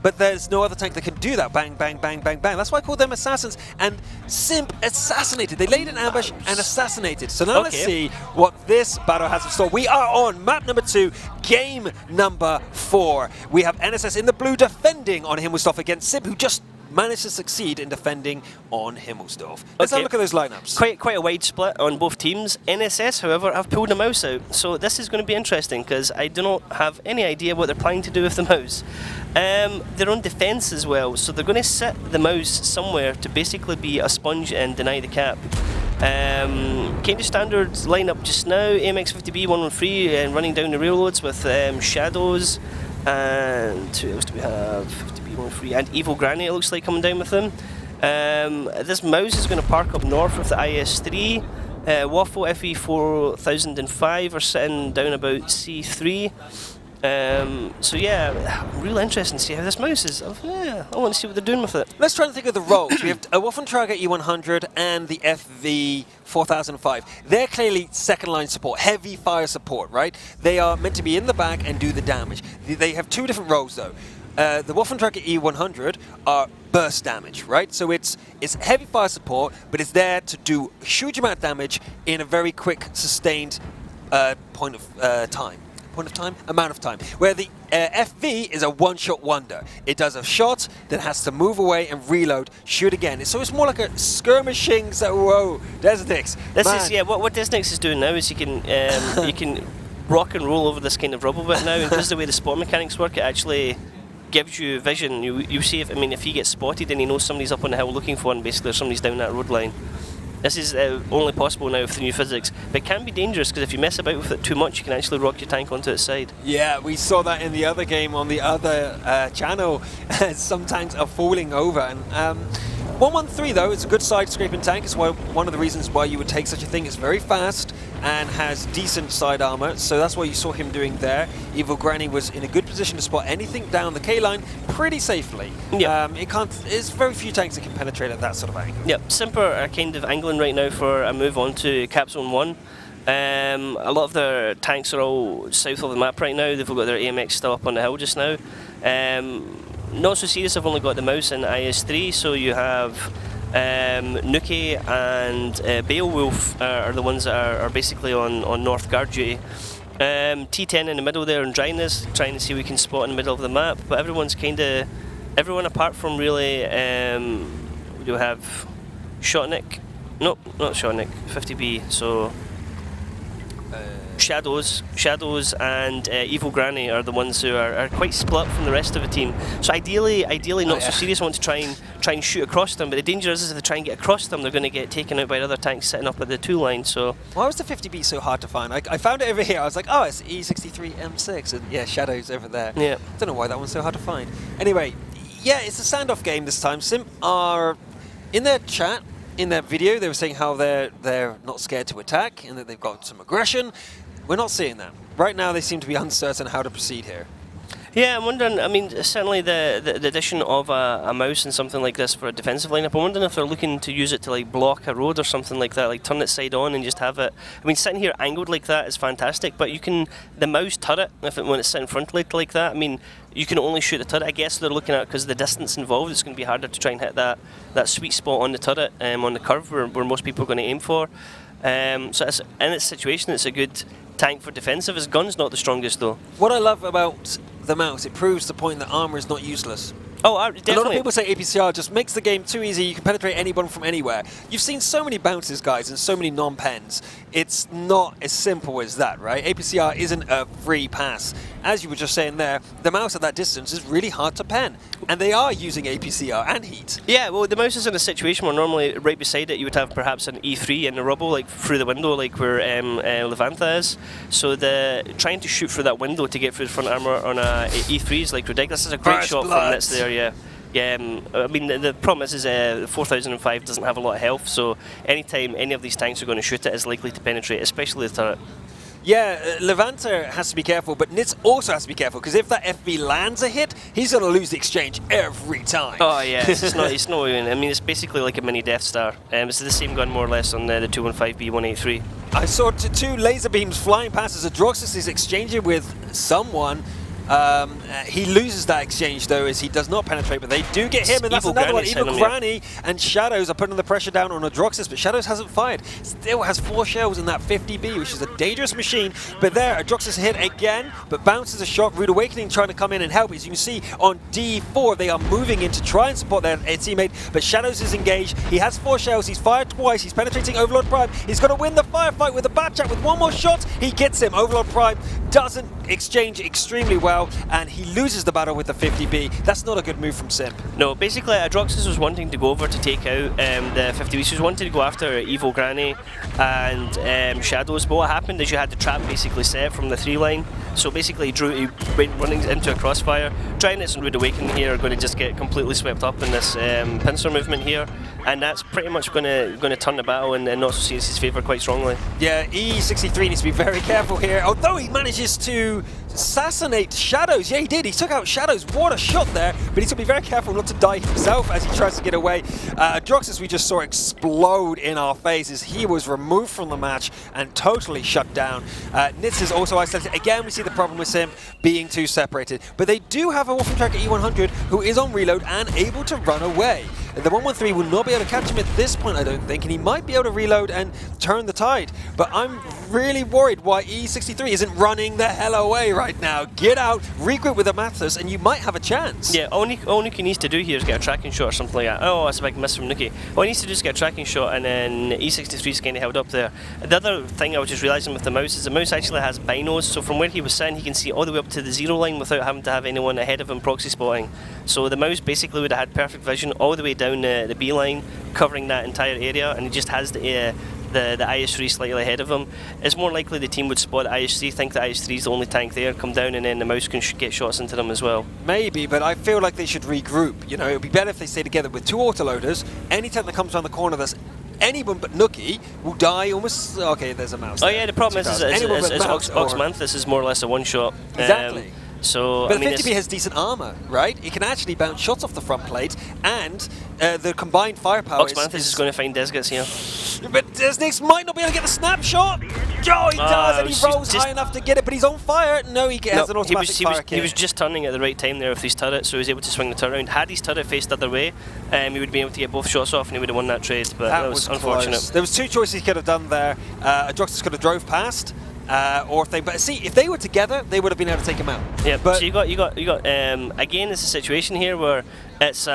But there's no other tank that can do that. Bang, bang, bang, bang, bang. That's why I call them assassins. And SIMP assassinated. They laid an ambush and assassinated. So now let's see what this battle has in store. We are on map number 2, game number 4. We have NSS in the blue defending on Himmelsdorf against SIMP, who just managed to succeed in defending on Himmelsdorf. Let's have a look at those lineups. Quite a wide split on both teams. NSS, however, have pulled the mouse out, so this is going to be interesting because I do not have any idea what they're planning to do with the mouse. They're on defence as well, so they're going to sit the mouse somewhere to basically be a sponge and deny the cap. Kind of standard lineup just now. AMX 50B 113 and running down the railroads with Shadows, and who else do we have? 50B 113 and Evil Granny, it looks like, coming down with them. This mouse is going to park up north with the IS3. Waffle FE 4005 are sitting down about C3. So yeah, real interesting to see how this mouse is. I want to see what they're doing with it. Let's try and think of the roles. We have a Waffentrager E100 and the FV 4005. They're clearly second line support, heavy fire support, right? They are meant to be in the back and do the damage. They have 2 different roles though. The Waffentrager E100 are burst damage, right? So it's heavy fire support, but it's there to do a huge amount of damage in a very quick, sustained amount of time. Where the FV is a one-shot wonder. It does a shot, then has to move away and reload, shoot again. So it's more like a skirmishing. So whoa, Desnix. What Desnix is doing now is you can rock and roll over this kind of rubble bit now, and because of the way the spot mechanics work, it actually gives you vision. You see if he gets spotted and he knows somebody's up on the hill looking for him, basically, or somebody's down that road line. This is only possible now with the new physics, but it can be dangerous because if you mess about with it too much, you can actually rock your tank onto its side. Yeah, we saw that in the other game on the other channel. Some tanks are falling over. And 113 though, it's a good side scraping tank. It's one of the reasons why you would take such a thing. It's very fast and has decent side armor, so that's what you saw him doing there. Evil Granny was in a good position to spot anything down the K line pretty safely. Yeah. There's very few tanks that can penetrate at that sort of angle. Yep, SIMP are kind of angling right now for a move on to Cap Zone 1. A lot of their tanks are all south of the map right now. They've got their AMX still up on the hill just now. Not so serious, I've only got the mouse and IS3, so you have Nuki and Beowulf are the ones that are basically on North Guard duty. T10 in the middle there and Dryness, trying to see if we can spot in the middle of the map, but everyone apart from really, we do have Shotnik, nope, not Shotnik, 50B, so Shadows and Evil Granny are the ones who are quite split from the rest of the team. So ideally not so serious. I want to try and shoot across them, but the danger is if they try and get across them, they're going to get taken out by other tanks sitting up at the 2 line. So why was the 50B so hard to find? I found it over here. I was like, oh, it's E63 M6, and yeah, Shadows over there. Yeah. Don't know why that one's so hard to find. Anyway, yeah, it's a standoff game this time. Simp are in their chat. In their video, they were saying how they're not scared to attack and that they've got some aggression. We're not seeing that. Right now, they seem to be uncertain how to proceed here. Yeah, I'm wondering, I mean, certainly the addition of a mouse and something like this for a defensive lineup, I'm wondering if they're looking to use it to like block a road or something like that, like turn it side on and just have it. I mean, sitting here angled like that is fantastic, but you can, the mouse turret, when it's sitting front like that, I mean, you can only shoot the turret. I guess they're looking at, because of the distance involved, it's going to be harder to try and hit that sweet spot on the turret, on the curve where most people are going to aim for. So it's, in its situation, it's a good tank for defensive. His gun's not the strongest though. What I love about the mouse, it proves the point that armor is not useless. Oh, definitely. A lot of people say APCR just makes the game too easy. You can penetrate anyone from anywhere. You've seen so many bounces, guys, and so many non-pens. It's not as simple as that, right? APCR isn't a free pass. As you were just saying there, the mouse at that distance is really hard to pen. And they are using APCR and heat. Yeah, well, the mouse is in a situation where normally right beside it you would have perhaps an E3 in the rubble, like through the window, like where Levantha is. So trying to shoot through that window to get through the front armor on a E3 is like ridiculous. This is a great shot from Nitz there, yeah. Yeah, I mean, the problem is 4005 doesn't have a lot of health, so anytime any of these tanks are going to shoot it, it's likely to penetrate, especially the turret. Yeah, Levantha has to be careful, but Nitz also has to be careful, because if that FV lands a hit, he's going to lose the exchange every time. Oh yeah, it's not even, I mean, it's basically like a mini Death Star. It's the same gun more or less on the 215B183. I saw two laser beams flying past as Adroxus is exchanging with someone. He loses that exchange though, as he does not penetrate, but they do get him, and that's another one. Evil Granny and Shadows are putting the pressure down on Adroxus, but Shadows hasn't fired. Still has 4 shells in that 50B, which is a dangerous machine. But there, Adroxus hit again, but bounces a shot. Rude Awakening trying to come in and help. As you can see on D4, they are moving in to try and support their teammate, but Shadows is engaged. He has 4 shells, he's fired twice, he's penetrating Overlord Prime. He's going to win the firefight with a Batchat with 1 more shot. He gets him. Overlord Prime doesn't exchange extremely well, and he loses the battle with the 50B. That's not a good move from Simp. No, basically Adroxus was wanting to go over to take out the 50B. She was wanting to go after Evil Granny and Shadows, but what happened is you had the trap basically set from the 3 line. So basically he went running into a crossfire. Dryness and Rude Awakening here are going to just get completely swept up in this pincer movement here, and that's pretty much going to turn the battle in Not So Serious's favour quite strongly. Yeah, E63 needs to be very careful here, although he manages to assassinate Shadows. Yeah, he did. He took out Shadows. What a shot there. But he's going to be very careful not to die himself as he tries to get away. Adroxus, we just saw explode in our faces. He was removed from the match and totally shut down. Nitz is also isolated. Again, we see the problem with Simp being too separated. But they do have a Wolfen Tracker E100 who is on reload and able to run away. The 113 will not be able to catch him at this point, I don't think, and he might be able to reload and turn the tide. But I'm really worried why E63 isn't running the hell away right now. Get out, regroup with the Mathis, and you might have a chance. Yeah, all Nuki needs to do here is get a tracking shot or something like that. Oh, that's a big miss from Nuki. All he needs to do is get a tracking shot, and then E63 is kind of held up there. The other thing I was just realising with the mouse is the mouse actually has binos, so from where he was sitting, he can see all the way up to the 0 line without having to have anyone ahead of him proxy spotting. So the mouse basically would have had perfect vision all the way down the B line, covering that entire area, and he just has the IS-3 slightly ahead of him. It's more likely the team would spot the IS-3, think the IS-3 is the only tank there, come down, and then the mouse can get shots into them as well. Maybe, but I feel like they should regroup. You know, it would be better if they stay together with 2 autoloaders. Any tank that comes around the corner that's anyone but Nuki will die almost. Okay, there's a mouse. Oh yeah, the problem is Oxmanthus is more or less a one-shot. Exactly. So, but the 50B has decent armor, right? It can actually bounce shots off the front plate, and the combined firepower Oxmanthus is going to find Desgets here. But Desnix might not be able to get the snapshot. Oh, he does, and he rolls high enough to get it, but he's on fire. No, he has an automatic fire kit. He was just turning at the right time there with his turret, so he was able to swing the turret around. Had his turret faced the other way, he would be able to get both shots off, and he would have won that trade, but that was unfortunate. There was 2 choices he could have done there. Adroxus could have drove past. But see, if they were together, they would have been able to take him out. Yeah, but so you got again, it's a situation here where it's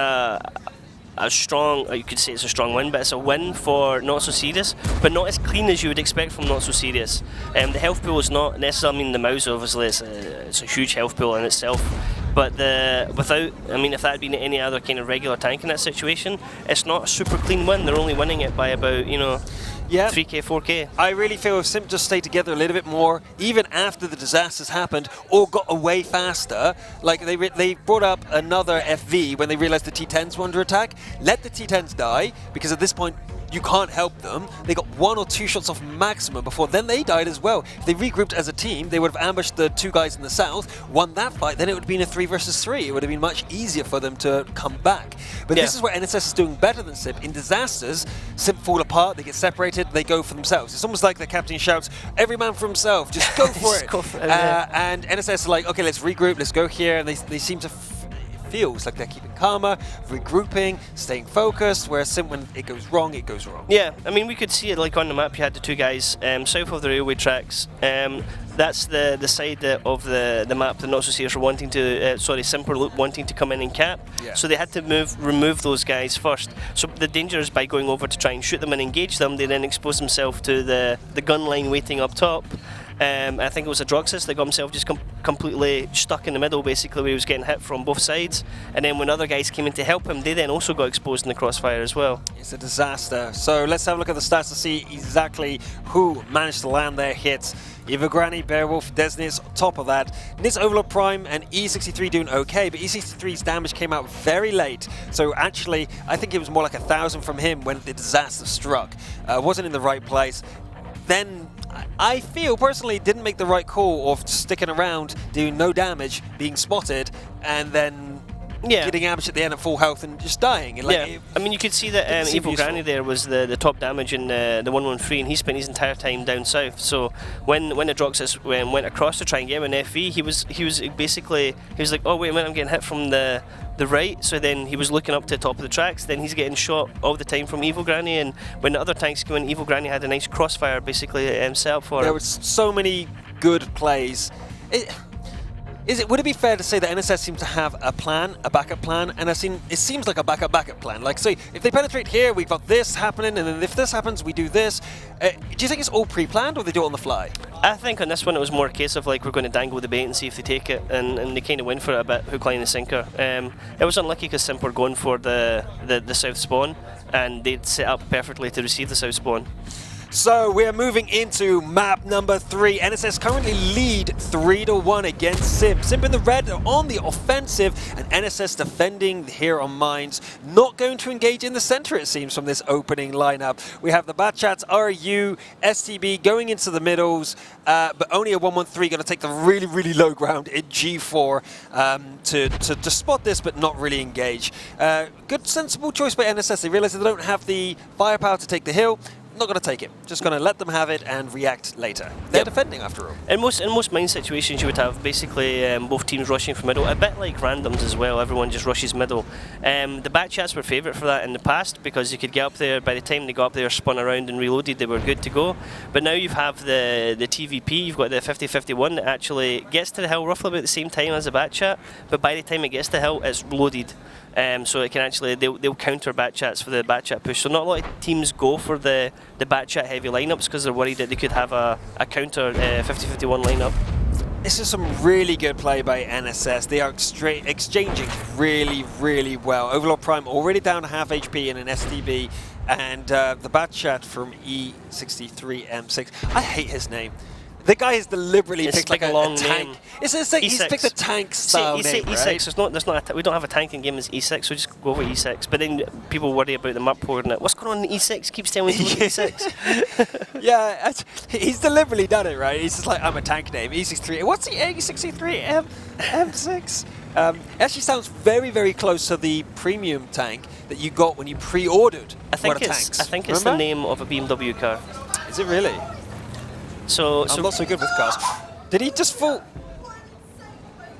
a strong, you could say it's a strong win, but it's a win for Not So Serious, but not as clean as you would expect from Not So Serious. The health pool is not necessarily, I mean, the mouse obviously it's a huge health pool in itself, but if that had been any other kind of regular tank in that situation, it's not a super clean win. They're only winning it by about, 3k, 4k. I really feel if SIMP just stayed together a little bit more, even after the disasters happened, or got away faster, like they brought up another FV when they realized the T10s were under attack. Let the T10s die, because at this point, you can't help them. They got 1 or 2 shots off maximum before then they died as well. If they regrouped as a team, they would have ambushed the 2 guys in the south, won that fight, then it would have been a 3 versus 3. It would have been much easier for them to come back. But this is where NSS is doing better than SIMP. In disasters, SIMP fall apart, they get separated, they go for themselves. It's almost like the captain shouts, every man for himself, just go for it. Go for it, yeah. And NSS is like, okay, let's regroup, let's go here, and they seem to feels like they're keeping calmer, regrouping, staying focused, whereas SIMP, when it goes wrong, it goes wrong. Yeah, I mean, we could see it like on the map. You had the 2 guys south of the railway tracks. That's the side of the map that Not So Serious were wanting to, SIMP were wanting to come in and cap. Yeah. So they had to remove those guys first. So the danger is by going over to try and shoot them and engage them, they then expose themselves to the gun line waiting up top. I think it was a Droxus that got himself just completely stuck in the middle, basically, where he was getting hit from both sides. And then when other guys came in to help him, they then also got exposed in the crossfire as well. It's a disaster. So let's have a look at the stats to see exactly who managed to land their hits. Ivogranny, Beowulf, Desnis, top of that. Nis Overlord Prime and E63 doing okay, but E63's damage came out very late. So actually, I think it was more like 1,000 from him when the disaster struck. Wasn't in the right place. Then I feel personally didn't make the right call of sticking around, doing no damage, being spotted, and then getting ambushed at the end at full health and just dying. And I mean, you could see that Ivogranny there was the top damage in the 113, and he spent his entire time down south. So when the Droxus went across to try and get him an FV, he was like, oh wait a minute, I'm getting hit from the right. So then he was looking up to the top of the tracks. Then he's getting shot all the time from Ivogranny, and when the other tanks came in, Ivogranny had a nice crossfire basically himself for him. There was so many good plays. Would it be fair to say that NSS seems to have a plan, a backup plan, and it seems like a backup plan? Like, say, if they penetrate here, we've got this happening, and then if this happens, we do this. Do you think it's all pre-planned, or they do it on the fly? I think on this one it was more a case of like, we're going to dangle the bait and see if they take it, and they kind of went for it a bit, hook, line and sinker. It was unlucky because SIMP were going for the south spawn, and they'd set up perfectly to receive the south spawn. So we're moving into map number 3. NSS currently lead 3-1 against SIMP. SIMP in the red are on the offensive, and NSS defending here on mines. Not going to engage in the center, it seems, from this opening lineup. We have the Batchats, RU, STB going into the middles, but only a 113 going to take the really, really low ground in G4 to spot this, but not really engage. Good, sensible choice by NSS. They realize they don't have the firepower to take the hill. Not going to take it. Just going to let them have it and react later. They're defending after all. In most mine situations, you would have basically both teams rushing for middle, a bit like randoms as well. Everyone just rushes middle. The Batchats were favourite for that in the past because you could get up there. By the time they got up there, spun around and reloaded, they were good to go. But now you have the TVP. You've got the 50-51 that actually gets to the hill roughly about the same time as the Batchat. But by the time it gets to the hill, it's loaded. So it can actually they'll counter Batchats for the Batchat push. So not a lot of teams go for the Batchat heavy lineups because they're worried that they could have a counter 50-51 lineup. This is some really good play by NSS. They are exchanging really, really well. Overlord Prime already down to half HP in an STB, and the Batchat from E63 M6. I hate his name. The guy has deliberately picked like a long tank. name. It's like he's picked a tank style name, E6. right? There's not we don't have a tank in game as E6, so just go with E6. But then people worry about the map coordinate. What's going on in E6? Keeps telling me to look at E6. Yeah, he's deliberately done it, right? He's just like, I'm a tank name, E63. What's the E63 M6? It actually sounds very, very close to the premium tank that you got when you pre-ordered one of tanks. I think it's the name of a BMW car. Is it really? So I'm not so good with cars. Did he just fall?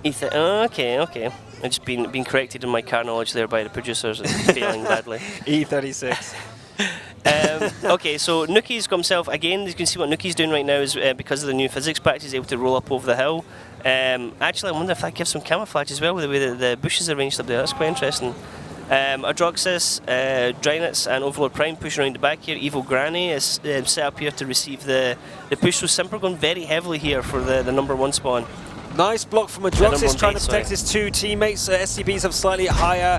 Okay. I've just been corrected in my car knowledge there by the producers and failing badly. E36. Okay, so Nuki's got himself, again, you can see what Nuki's doing right now is because of the new physics patch, he's able to roll up over the hill. Actually, I wonder if that gives some camouflage as well with the way that the bush is arranged up there. That's quite interesting. Adroxis, Drynitz and Overlord Prime pushing around the back here. Evil Granny is set up here to receive the push, so Simp are going very heavily here for the number 1 spawn. Nice block from Adroxis, trying to protect his 2 teammates. SCBs have slightly higher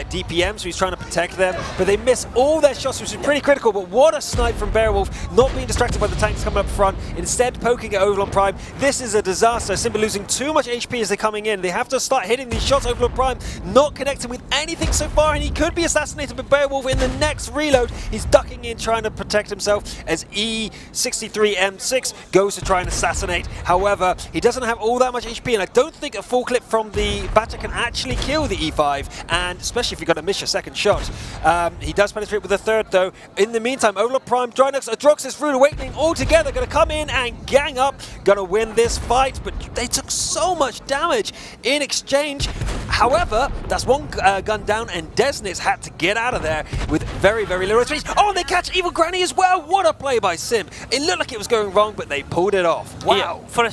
DPM, so he's trying to protect them. But they miss all their shots, which is pretty critical. But what a snipe from Beowulf, not being distracted by the tanks coming up front, instead poking at Overlord Prime. This is a disaster, simply losing too much HP as they're coming in. They have to start hitting these shots. Overlord Prime not connecting with anything so far, and he could be assassinated by Beowulf in the next reload. He's ducking in, trying to protect himself as E63M6 goes to try and assassinate. However, he doesn't have all that much HP, and I don't think a full clip from the Batcher can actually kill the E5, and especially if you're going to miss your second shot. He does penetrate with the third, though. In the meantime, Overlord Prime, Drynitz, Adroxis, Rude Awakening all together, going to come in and gang up, going to win this fight, but they took so much damage in exchange. However, that's one gun down, and Desnitz had to get out of there with very, very little space. Oh, and they catch Evil Granny as well. What a play by Simp. It looked like it was going wrong, but they pulled it off. Wow. Yeah, for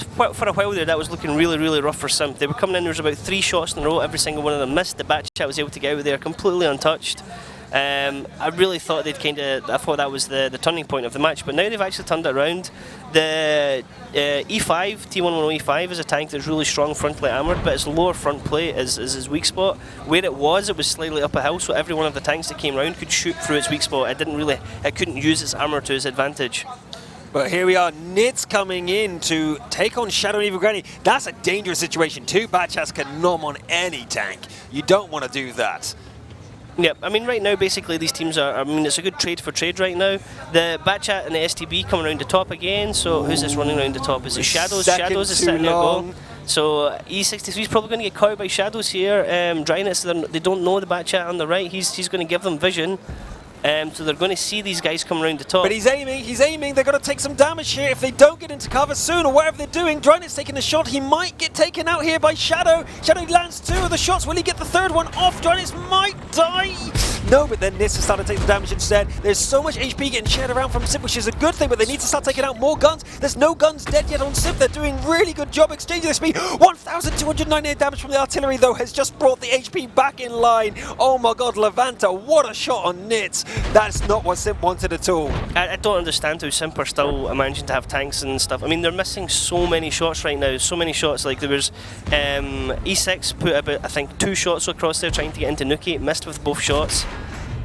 a while there, that was looking really rough for Simp. They were coming in, there was about 3 shots in a row, every single one of them missed. The Batchat was able to get out there completely untouched. I really thought I thought that was the turning point of the match, but now they've actually turned it around. The E5, T110 E5 is a tank that's really strong frontally armoured, but its lower front plate is his weak spot. Where it was slightly up a hill, so every one of the tanks that came around could shoot through its weak spot. It couldn't use its armour to its advantage. But here we are, Nitz coming in to take on Shadow and Evil Granny. That's a dangerous situation. 2 Batchats can nom on any tank. You don't want to do that. Yeah, I mean, right now, basically, these teams are, I mean, it's a good trade for trade right now. The Batchat and the STB coming around the top again, so who's this running around the top? Is it Shadows? Shadows is sitting there goal. So E63 is probably going to get caught by Shadows here. Drynitz, they don't know the Batchat on the right. He's going to give them vision. So they're going to see these guys come around the top. But he's aiming, they're going to take some damage here if they don't get into cover soon or whatever they're doing. Drynitz taking a shot, he might get taken out here by Shadow. Shadow lands 2 of the shots, will he get the third one off? Drynitz might die. No, but then Nitz has started to take the damage instead. There's so much HP getting shared around from Simp, which is a good thing, but they need to start taking out more guns. There's no guns dead yet on Simp. They're doing really good job exchanging their speed. 1,298 damage from the artillery, though, has just brought the HP back in line. Oh my god, Levanta, what a shot on Nitz. That's not what Simp wanted at all. I don't understand how Simp are still managing to have tanks and stuff. I mean, they're missing so many shots right now. So many shots. Like, there was E6 put about, I think, 2 shots across there trying to get into Nuki. Missed with both shots.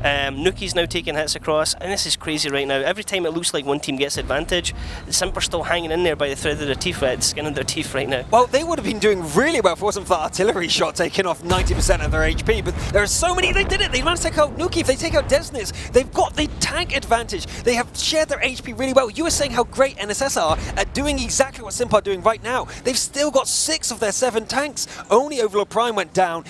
Nuki's now taking hits across, and this is crazy right now. Every time it looks like one team gets advantage, the Simp are still hanging in there by the thread of their teeth, the skin of their teeth right now. Well, they would have been doing really well if it wasn't for that artillery shot taking off 90% of their HP, but there are so many, they did it. They managed to take out Nuki. If they take out Desnitz, they've got the tank advantage. They have shared their HP really well. You were saying how great NSS are at doing exactly what Simp are doing right now. They've still got 6 of their 7 tanks. Only Overlord Prime went down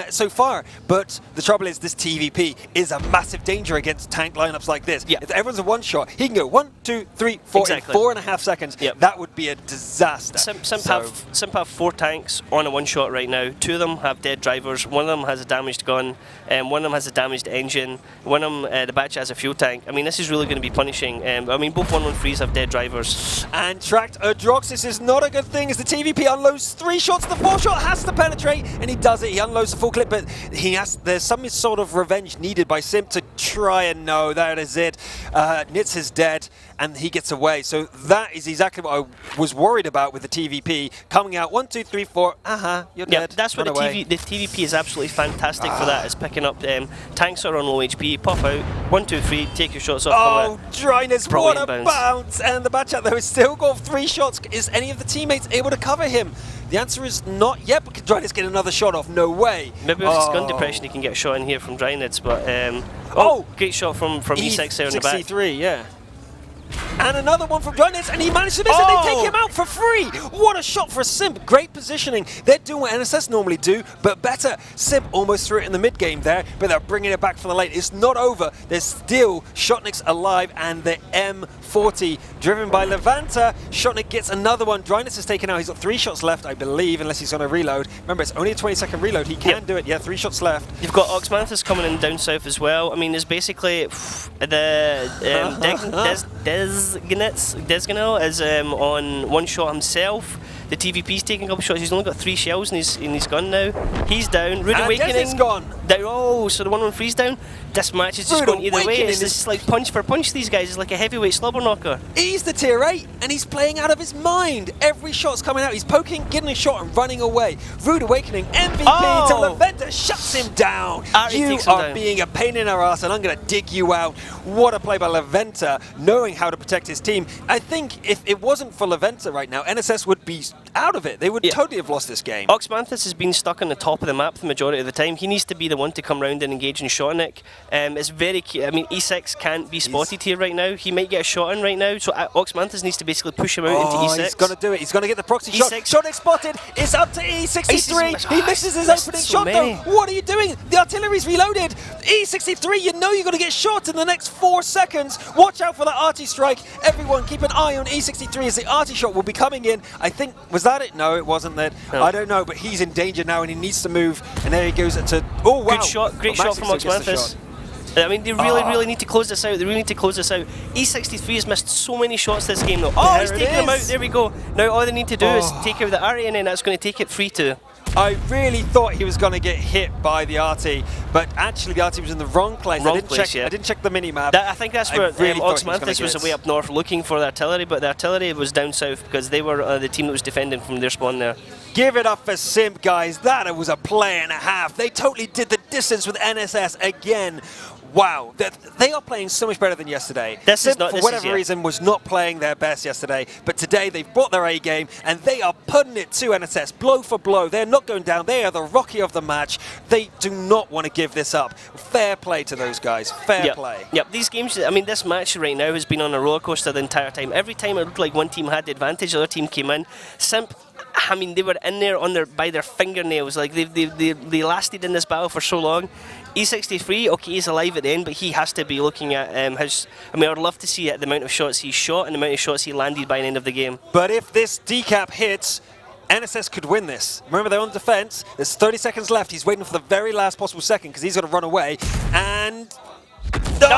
so far, but the trouble is this TVP is a massive danger against tank lineups like this. Yeah. If everyone's a one shot, he can go 1, 2, 3, 4 exactly. in 4.5 seconds. Yep. That would be a disaster. Simp have 4 tanks on a one shot right now. 2 of them have dead drivers. One of them has a damaged gun. One of them has a damaged engine. One of them, the Batchat has a fuel tank. I mean, this is really going to be punishing. I mean, both 113s have dead drivers. And tracked Adroxis is not a good thing as the TVP unloads 3 shots. The 4th shot has to penetrate, and he does it. He unloads the full clip, but there's some sort of revenge needed by Simp to try and no, that is it. Nitz is dead, and he gets away. So that is exactly what I was worried about with the TVP coming out. 1, 2, 3, 4. You're dead. That's what the TVP is absolutely fantastic for. That is picking up tanks that are on low HP. Pop out 1, 2, 3. Take your shots off. Oh, Drynitz, what a bounce! And the Batchat though has still got 3 shots. Is any of the teammates able to cover him? The answer is not yet, but can Drynitz get another shot off? No way. Maybe with his gun depression he can get a shot in here from Drynitz, but great shot from E6 there in the back. E63, yeah. And another one from Drynitz, and he managed to miss it. They take him out for free. What a shot for Simp. Great positioning. They're doing what NSS normally do, but better. Simp almost threw it in the mid game there, but they're bringing it back for the late. It's not over. There's still Shotnik's alive, and the M40 driven by Levanta. Shotnik gets another one. Drynitz is taken out. He's got 3 shots left, I believe, unless he's on a reload. Remember, it's only a 20-second reload. He can do it. Yeah, 3 shots left. You've got Oxmanthus coming in down south as well. I mean, there's basically the Desganel is on one shot himself. The TVP's taking a couple shots. He's only got 3 shells in his gun now. He's down. Rude And Awakening. yes, it's gone. Down. Oh, so the 1-1 freeze down. This match is just Rude going either way. Awakening It's just like punch for punch. These guys. It's like a heavyweight slobber knocker. He's the tier 8, and he's playing out of his mind. Every shot's coming out. He's poking, getting a shot, and running away. Rude Awakening, MVP to Laventa, shuts him down. Ari You takes him are down. being a pain in our ass, and I'm going to dig you out. What a play by Laventa, knowing how to protect his team. I think if it wasn't for Laventa right now, NSS would be out of it. They would totally have lost this game. Oxmanthus has been stuck on the top of the map the majority of the time. He needs to be the one to come round and engage in Shotnik. It's very key. I mean, E6 can't be spotted here right now. He might get a shot in right now, so Oxmanthus needs to basically push him out into E6. He's going to do it. He's going to get the proxy shot. Shotnik spotted. It's up to E63. He misses his opening shot, though. What are you doing? The artillery's reloaded. E63, you know you're going to get shot in the next 4 seconds. Watch out for the arty strike. Everyone keep an eye on E63 as the arty shot will be coming in. I think, was that it? No, it wasn't that. No. I don't know, but he's in danger now and he needs to move. And there he goes to, oh wow. Good shot, great shot from Oxmanthus. I mean, they really need to close this out. They really need to close this out. E63 has missed so many shots this game, though. Oh, he's taking them out. There we go. Now all they need to do is take out the Ari, and then that's going to take it 3-2. I really thought he was going to get hit by the RT, but actually the RT was in the wrong place. I didn't check the mini-map. I think that's where really Oxmanthus was away up north looking for the artillery, but the artillery was down south because they were the team that was defending from their spawn there. Give it up for Simp, guys. That was a play and a half. They totally did the distance with NSS again. Wow, they are playing so much better than yesterday. Simp, for whatever reason, was not playing their best yesterday, but today they've brought their A game and they are putting it to NSS blow for blow. They're not going down. They are the Rocky of the match. They do not want to give this up. Fair play to those guys. Fair play. Yep, these games, I mean, this match right now has been on a roller coaster the entire time. Every time it looked like one team had the advantage, the other team came in. Simp, I mean, they were in there by their fingernails. Like they lasted in this battle for so long. E63, okay, he's alive at the end, but he has to be looking at his. I mean, I'd love to see the amount of shots he shot and the amount of shots he landed by the end of the game. But if this decap hits, NSS could win this. Remember, they're on defense. There's 30 seconds left. He's waiting for the very last possible second because he's got to run away. And victory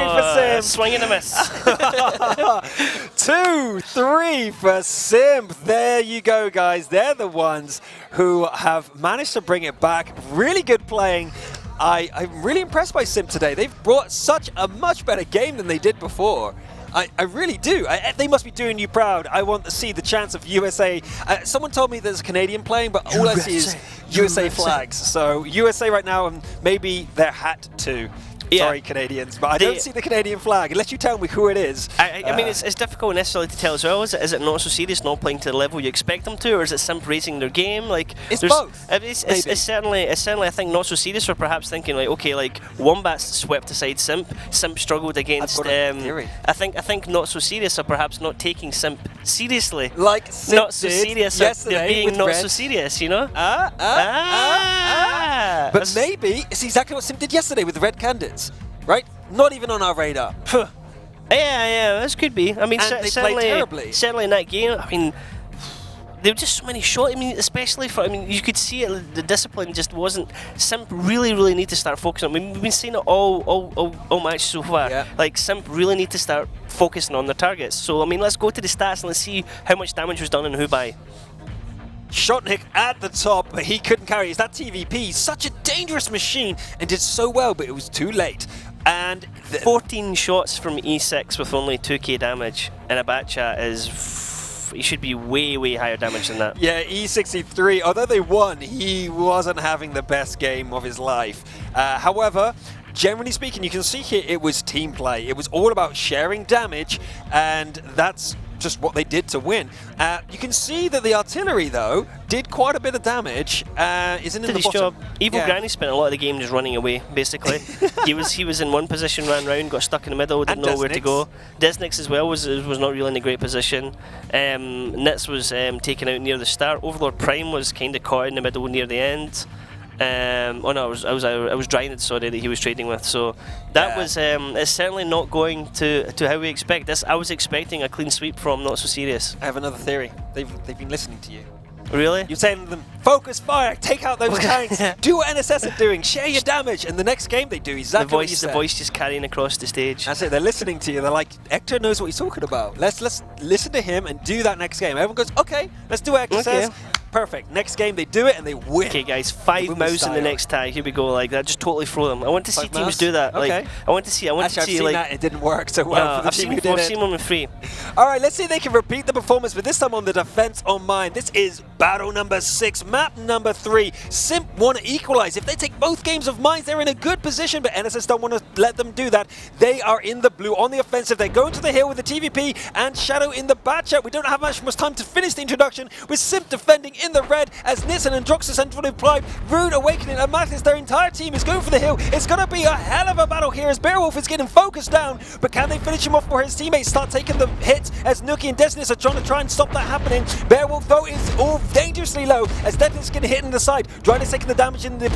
for Simp. Swing and a miss. 2-3 for Simp. There you go, guys. They're the ones who have managed to bring it back. Really good playing. I'm really impressed by Simp today. They've brought such a much better game than they did before. I really do. They must be doing you proud. I want to see the chance of USA. Someone told me there's a Canadian playing, but all I see is USA flags. So USA right now, and maybe their hat too. Sorry, Canadians, but I don't see the Canadian flag unless you tell me who it is. I mean, it's difficult necessarily to tell as well. Is it not so serious, not playing to the level you expect them to, or is it Simp raising their game? Like it's both. It's certainly I think not so serious, or perhaps thinking like, okay, like Wombat's swept aside Simp. Simp struggled against. I think not so serious, or perhaps not taking Simp seriously. Like Simp not so serious. They're being not so serious, you know. But maybe it's exactly what Simp did yesterday with the red candidates. Right? Not even on our radar. Yeah, this could be. I mean, they played terribly. Certainly in that game, I mean, there were just so many shots. I mean, especially for, I mean, you could see it, the discipline just wasn't. Simp really need to start focusing. I mean, we've been seeing it all match so far. Yeah. Like, Simp really need to start focusing on their targets. So, I mean, let's go to the stats and let's see how much damage was done and who by. Shotnik at the top, but he couldn't carry it. It's that TVP, such a dangerous machine, and did so well, but it was too late. And 14 shots from E6 with only 2k damage, and Abacha is. He should be way higher damage than that. Yeah, E63, although they won, he wasn't having the best game of his life. However, generally speaking, you can see here it was team play. It was all about sharing damage, and that's just what they did to win. You can see that the artillery, though, did quite a bit of damage. Isn't in the bottom. Job. Evil Granny spent a lot of the game just running away, basically. he was in one position, ran round, got stuck in the middle, didn't know where to go. Desnix as well was not really in a great position. Nitz was taken out near the start. Overlord Prime was kind of caught in the middle near the end. Oh no, I was Dryned, sorry, that he was trading with. So that was it's certainly not going to how we expect this. I was expecting a clean sweep from Not So Serious. I have another theory. They've been listening to you. Really? You're saying to them, focus fire, take out those tanks, do what NSS are doing, share your damage. And the next game they do exactly what you said. The voice just carrying across the stage. That's it, they're listening to you. They're like, Hector knows what he's talking about. Let's listen to him and do that next game. Everyone goes, okay, let's do what Hector says. Perfect. Next game they do it and they win. Okay, guys, 5 mouse in the next tie. Here we go. Like that, just totally throw them. I want to see teams do that. Okay. Like I want to see. Actually, I've seen that. It didn't work so well. For the team who did I've it. seen them in 3. All right, let's see if they can repeat the performance, but this time on the defense on mine. This is battle number 6, map number 3. Simp want to equalize. If they take both games of mines, they're in a good position, but NSS don't want to let them do that. They are in the blue on the offensive. They're going to the hill with the TVP and Shadow in the bat chat. We don't have much time to finish the introduction with Simp defending in the red as Nitz and Androxus enter to apply. Rude Awakening and Mathis, their entire team is going for the hill. It's going to be a hell of a battle here as Beowulf is getting focused down, but can they finish him off before his teammates start taking the hits as Nuki and Desnis are trying to stop that happening? Beowulf though is all dangerously low as Desnis getting hit in the side. Dryden's taking the damage in the...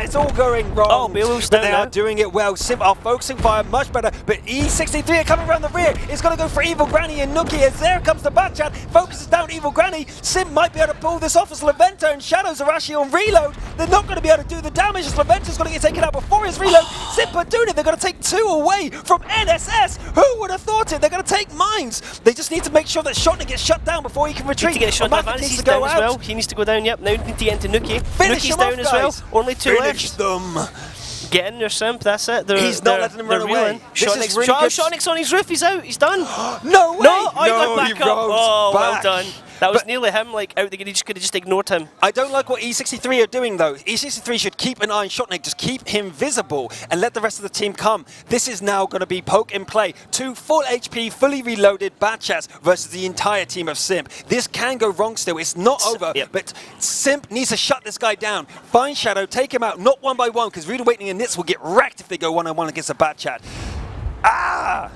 it's all going wrong. Oh, Beowulf's but down they are doing it well. Simp are focusing fire much better, but E63 are coming around the rear. It's going to go for Evil Granny and Nuki as there comes the bat chat. Focuses down Evil Granny. Simp might be able to pull this off as Leventa and Shadows are actually on reload. They're not going to be able to do the damage as Leventa's going to get taken out before his reload. Simp are doing it. They're going to take 2 away from NSS. Who would have thought it? They're going to take mines. They just need to make sure that Shotnik gets shut down before he can retreat. Need to get a shot down. He's down as well. He needs to go down. Yep. Now need to get into Nuki. Finish Nuki's down as well. Only 2 Finish left. them. Get in there, Simp. That's it. He's not letting them run away. Shotnik's on his roof. He's out. He's done. No way. No, I got back up. Oh, back. well done. That was nearly him, like, out the gate. He just could have just ignored him. I don't like what E63 are doing, though. E63 should keep an eye on Shotnik, just keep him visible, and let the rest of the team come. This is now going to be poke and play. 2 full HP, fully reloaded bat chats versus the entire team of Simp. This can go wrong still. It's not over, but Simp needs to shut this guy down. Find Shadow, take him out, not one by one, because Rude Awakening and Nitz will get wrecked if they go one-on-one against a bat chat. Ah!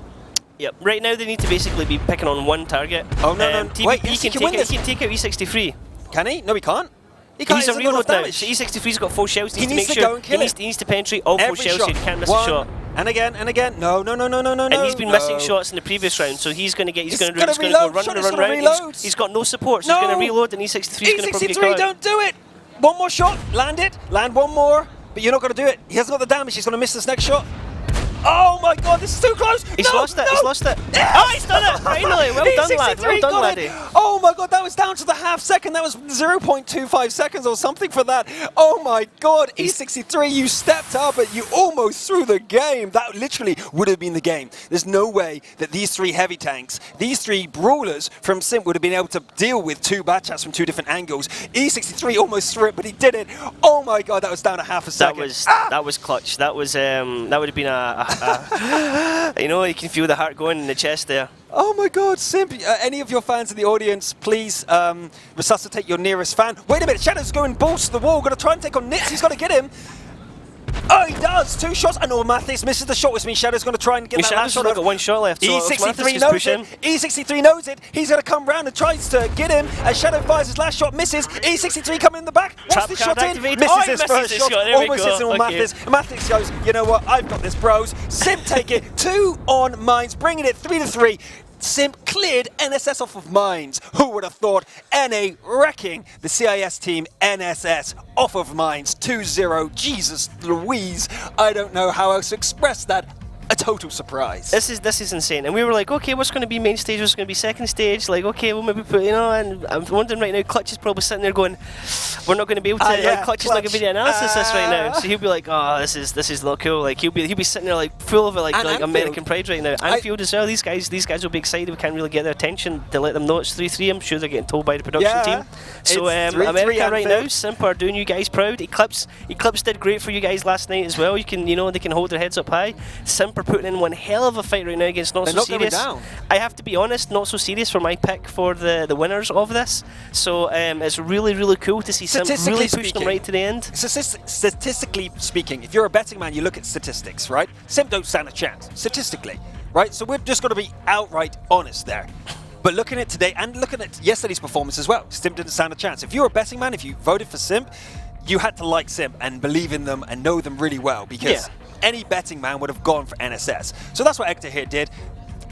Yep. Right now they need to basically be picking on one target. Oh no, TVP wait, yes, he can take out E63. Can he? No, he can't. He can't. He's a reload now. So E63's got 4 shells. He needs to go and kill it. He needs to penetrate all 4 shells so he can't miss a shot. And again, and again. No. And he's been missing shots in the previous round, so he's going to get. He's going to go run round. He's got no support, so he's going to reload, and E63's going to probably get caught. E63, don't do it. One more shot. Land it. Land one more. But you're not going to do it. He hasn't got the damage. He's going to miss this next shot. Oh my god, this is too close! He's lost it, he's lost it. Yes! Oh, he's done it, finally! Well done, lad. Well done, laddie. Oh my god, that was down to the half second. That was 0.25 seconds or something for that. Oh my god, E63, you stepped up and you almost threw the game. That literally would have been the game. There's no way that these 3 heavy tanks, these 3 brawlers from Simp would have been able to deal with 2 bat chats from 2 different angles. E63 almost threw it, but he did it. Oh my god, that was down to half a second. That was clutch. That was that would have been a you know, you can feel the heart going in the chest there. Oh my god, Simp, any of your fans in the audience, please resuscitate your nearest fan. Wait a minute, Shadow's going balls to the wall, going to try and take on Nitz, he's got to get him. Oh, he does! 2 shots. I know Mathis misses the shot, which means Shadow's going to try and get that last shot. Got 1 shot left. So E63 knows it. E63 knows it. He's going to come round and tries to get him. As Shadow fires his last shot, misses. E63 coming in the back. Wants the shot in. Misses his first shot. Almost hits him on Mathis. Mathis goes, you know what? I've got this, bros. Simp take it. 2 on mines, bringing it 3-3. Simp cleared NSS off of mines. Who would have thought? NA wrecking the CIS team NSS off of mines 2-0. Jesus Louise. I don't know how else to express that. A total surprise. This is insane. And we were like, okay, what's going to be main stage? What's going to be second stage? Like, okay, we'll maybe put, you know, and I'm wondering right now, Clutch is probably sitting there going, we're not going to be able to, Clutch is not going to be the analysis this right now. So he'll be like, oh, this is not cool. Like, he'll be sitting there like full of like American pride right now. Anfield as well. These guys will be excited. We can't really get their attention to let them know it's 3-3. I'm sure they're getting told by the production team. So America right now, Simp are doing you guys proud. Eclipse did great for you guys last night as well. You can, you know, they can hold their heads up high. Simp are putting in one hell of a fight right now against Not So Serious. I have to be honest, Not So Serious for my pick for the winners of this. So it's really, really cool to see Simp really push them right to the end. Statistically speaking, if you're a betting man, you look at statistics, right? Simp don't stand a chance, statistically, right? So we're just going to be outright honest there. But looking at today and looking at yesterday's performance as well, Simp didn't stand a chance. If you're a betting man, if you voted for Simp, you had to like Simp and believe in them and know them really well, because any betting man would have gone for NSS. So that's what Hector here did.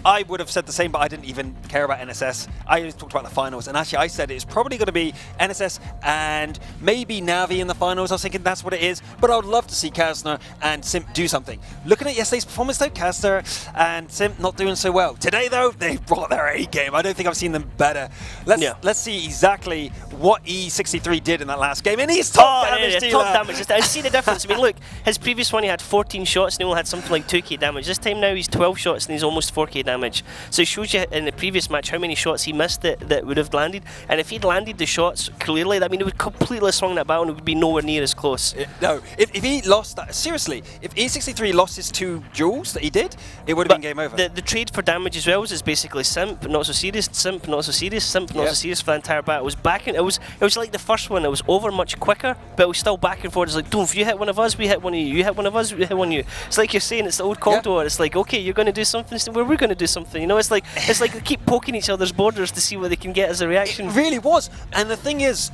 I would have said the same, but I didn't even care about NSS. I just talked about the finals, and actually I said it's probably going to be NSS and maybe Navi in the finals. I was thinking that's what it is, but I would love to see Kastner and Simp do something. Looking at yesterday's performance though, Kastner and Simp not doing so well. Today though, they brought their A game. I don't think I've seen them better. Let's see exactly what E63 did in that last game, and he's top damage dealer. Top damage. I see the difference. I mean, look, his previous one he had 14 shots and he only had something like 2k damage. This time now he's 12 shots and he's almost 4k damage. So it shows you in the previous match how many shots he missed that would have landed. And if he'd landed the shots clearly, I mean, it would completely swung that battle and it would be nowhere near as close. No, if he lost that, seriously, if E63 lost his 2 duels that he did, it would have been game over. The trade for damage as well is basically Simp, not so serious, Simp, not so serious, Simp, not so serious for the entire battle. It was like the first one, it was over much quicker, but it was still back and forth. It's like, if you hit one of us, we hit one of you hit one of us, we hit one of you. It's like you're saying, it's the old Cold War. It's like, okay, you're going to do something, so we're going to do something. You know, it's like they keep poking each other's borders to see what they can get as a reaction. It really was. And the thing is,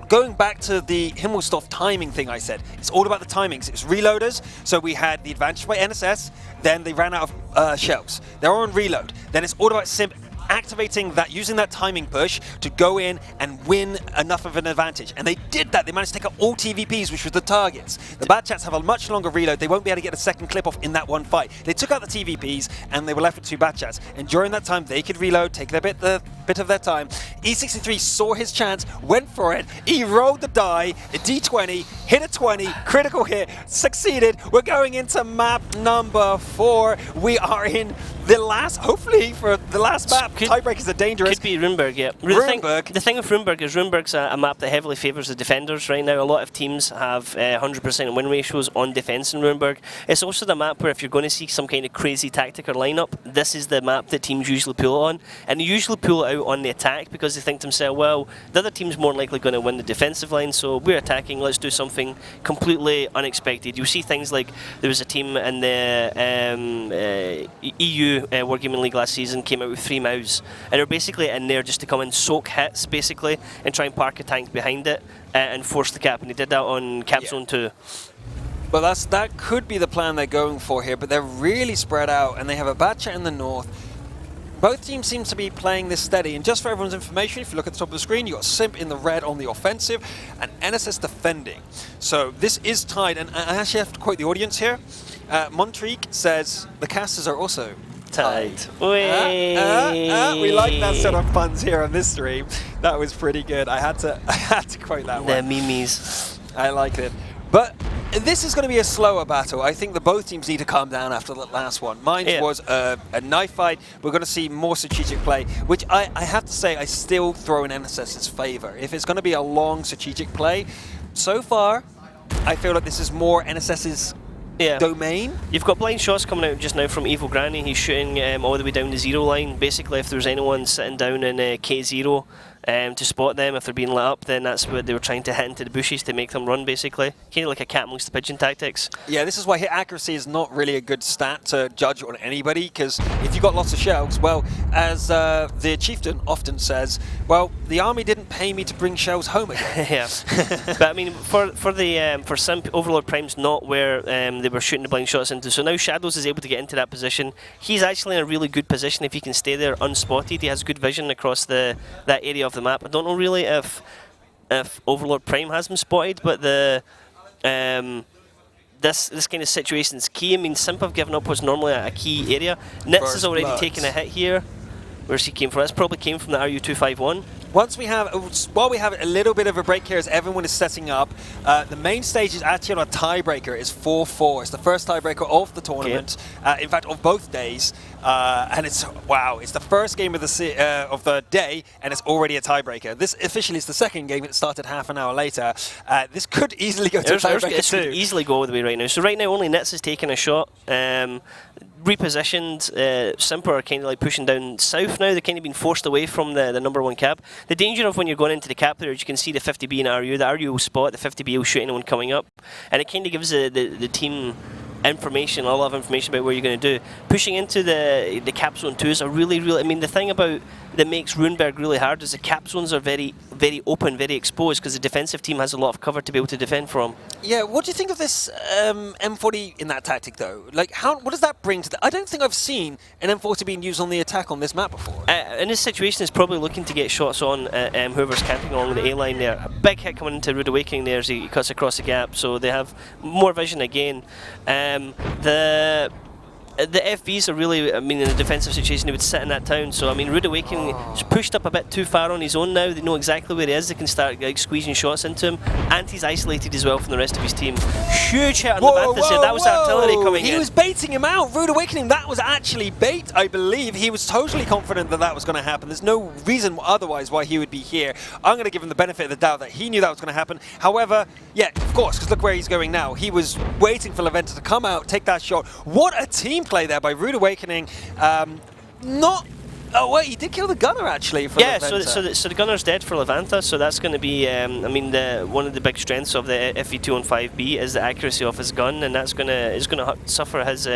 going back to the Himmelsdorf timing thing I said, it's all about the timings. It's reloaders, so we had the advantage by NSS, then they ran out of shells. They're on reload. Then it's all about Simp activating that, using that timing push to go in and win enough of an advantage. And they did that. They managed to take out all TVPs, which was the targets. The Bad Chats have a much longer reload. They won't be able to get a second clip off in that one fight. They took out the TVPs and they were left with 2 Bad Chats. And during that time, they could reload, take their bit of their time. E63 saw his chance, went for it. He rolled the die, a D20, hit a 20, critical hit, succeeded. We're going into map number 4. We are in the last, hopefully for the last map. Tiebreakers are dangerous. Could be Ruinberg, yeah. Ruinberg. The thing with Ruinberg is Ruinberg's a map that heavily favours the defenders right now. A lot of teams have 100% win ratios on defence in Ruinberg. It's also the map where if you're going to see some kind of crazy tactic or lineup, this is the map that teams usually pull it on. And they usually pull it out on the attack because they think to themselves, well, the other team's more likely going to win the defensive line, so we're attacking, let's do something completely unexpected. You'll see things like there was a team in the EU Wargaming League last season came out with 3 Maus, and they're basically in there just to come and soak hits basically and try and park a tank behind it and force the cap, and they did that on Cap Zone 2. Well, that could be the plan they're going for here, but they're really spread out and they have a Bad Chat in the north. Both teams seem to be playing this steady, and just for everyone's information, if you look at the top of the screen, you've got Simp in the red on the offensive and NSS defending. So this is tied, and I actually have to quote the audience here. Montrique says the casters are also tied. We like that sort of puns here on this stream. That was pretty good. I had to quote that one. The memes. I like it. But this is going to be a slower battle. I think that both teams need to calm down after the last one. Mine was a knife fight. We're going to see more strategic play, which I have to say I still throw in NSS's favour. If it's going to be a long strategic play, so far I feel like this is more NSS's domain. You've got blind shots coming out just now from Evil Granny. He's shooting all the way down the 0 line. Basically, if there's anyone sitting down in K0 to spot them, if they're being lit up, then that's what they were trying to hit into the bushes to make them run, basically. Kind of like a cat amongst the pigeon tactics. Yeah, this is why hit accuracy is not really a good stat to judge on anybody, because if you've got lots of shells, well, as the chieftain often says, well, the army didn't pay me to bring shells home again. Yeah. But I mean, for Simp, Overlord Prime's not where they were shooting the blind shots into, so now Shadows is able to get into that position. He's actually in a really good position if he can stay there unspotted. He has good vision across that area of the map. I don't know really if Overlord Prime has him spotted, but this kind of situation is key. I mean, Simp have given up what's normally a key area. Nitz has already taken a hit here. Where's he came from? That's probably came from the RU-251. While we have a little bit of a break here as everyone is setting up, the main stage is actually on a tiebreaker. It's 4-4. It's the first tiebreaker of the tournament, in fact, of both days. And it's the first game of the day, and it's already a tiebreaker. This officially is the second game. It started half an hour later. This could easily go to a tiebreaker too. This could easily go all the way right now. So right now, only Nitz is taking a shot. Repositioned, Simp are kind of like pushing down south now. They're kind of being forced away from the #1 cap. The danger of when you're going into the cap there is you can see the 50B and RU. The RU will spot, the 50B will shoot anyone coming up. And it kind of gives the team information, a lot of information about what you're going to do. Pushing into the cap zone 2 is a really, I mean, the thing about that makes Ruinberg really hard is the cap zones are very, very open, very exposed, because the defensive team has a lot of cover to be able to defend from. Yeah, what do you think of this M40 in that tactic, though? Like, what does that bring to the... I don't think I've seen an M40 being used on the attack on this map before. In this situation, it's probably looking to get shots on whoever's camping along the A-line there. A big hit coming into Rude Awakening there as he cuts across the gap, so they have more vision again. The FVs are really, I mean, in a defensive situation, they would sit in that town. So, I mean, Rude Awakening is pushed up a bit too far on his own now. They know exactly where he is. They can start like, squeezing shots into him. And he's isolated as well from the rest of his team. Huge hit on Levanthus here. That was artillery coming in. He was baiting him out. Rude Awakening, that was actually bait, I believe. He was totally confident that that was going to happen. There's no reason otherwise why he would be here. I'm going to give him the benefit of the doubt that he knew that was going to happen. However, yeah, of course, because look where he's going now. He was waiting for Levanthus to come out, take that shot. What a team play there by Rude Awakening. Oh wait, he did kill the gunner actually. For yeah, so the gunner's dead for Levanta, so that's going to be. I mean, one of the big strengths of the FE215B is the accuracy of his gun, and that's going to suffer his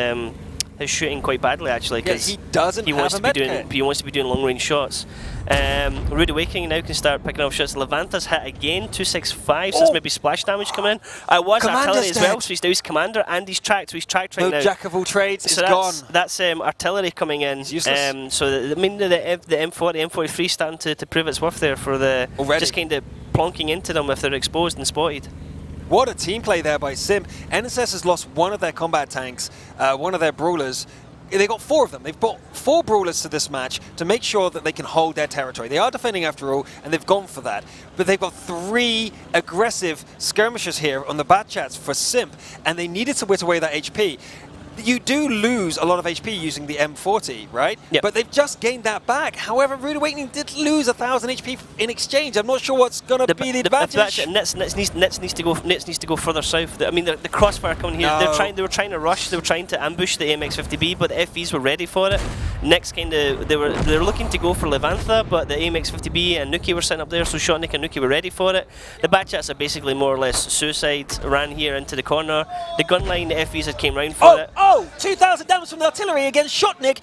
shooting quite badly actually. Yeah, he doesn't he wants have to a be doing. He wants to be doing long range shots. Rude Awakening now can start picking off shots. Levanthus hit again, 265. So that's maybe splash damage coming in. I was artillery as well, so he's now his commander and he's tracked. So he's tracked right now. Jack of all trades is gone. That's artillery coming in. It's useless. So I mean the M40, M43 starting to prove its worth there for the just kind of plonking into them if they're exposed and spotted. What a team play there by SIMP. NSS has lost one of their combat tanks, one of their brawlers. They got 4 of them. They've brought 4 brawlers to this match to make sure that they can hold their territory. They are defending after all, and they've gone for that. But they've got 3 aggressive skirmishers here on the bat chats for SIMP, and they needed to whit away that HP. You do lose a lot of HP using the M40, right? Yep. But they've just gained that back. However, Rude Awakening did lose 1,000 HP in exchange. I'm not sure what's going to be the advantage. Nits needs to go further south. I mean, the crossfire coming here. No. They were trying to rush. They were trying to ambush the AMX-50B, but the FVs were ready for it. Nits they were looking to go for Levantha, but the AMX-50B and Nuki were sitting up there, so Shotnik and Nuki were ready for it. The Batchats are basically more or less suicide. Ran here into the corner. The gun line, the FVs had came round for it. Oh, 2,000 damage from the artillery against Shotnik.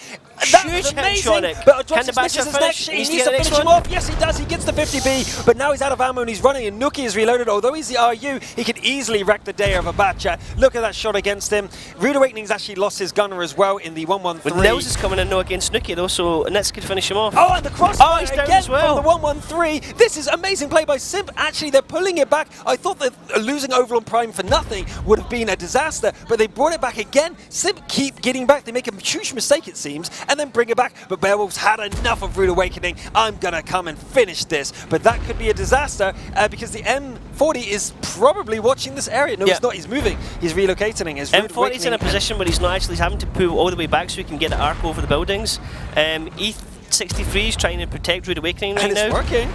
That was amazing. But can the Batchat finish? He needs to finish him off. Yes, he does. He gets the 50B, but now he's out of ammo and he's running, and Nuki is reloaded. Although he's the RU, he can easily wreck the day of a Batchat. Look at that shot against him. Rude Awakening's actually lost his gunner as well in the 113. But Nels is coming in now against Nuki though, so Nits could finish him off. Oh, and the crossfire he's down again as well. from the 113. This is amazing play by SIMP. Actually, they're pulling it back. I thought that losing Overlord Prime for nothing would have been a disaster, but they brought it back again. SIMP keep getting back. They make a huge mistake, it seems, and then bring it back. But Beowulf's had enough of Rude Awakening. I'm going to come and finish this. But that could be a disaster because the M40 is probably watching this area. No, he's not. He's moving. He's relocating. His M40's in a position where he's not actually having to pull all the way back so he can get the arc over the buildings. E63 is trying to protect Rude Awakening right now. And it's working.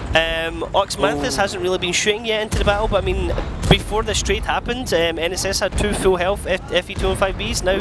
Oxmanthus hasn't really been shooting yet into the battle, but I mean, before this trade happened, NSS had 2 full health FE215Bs. Now,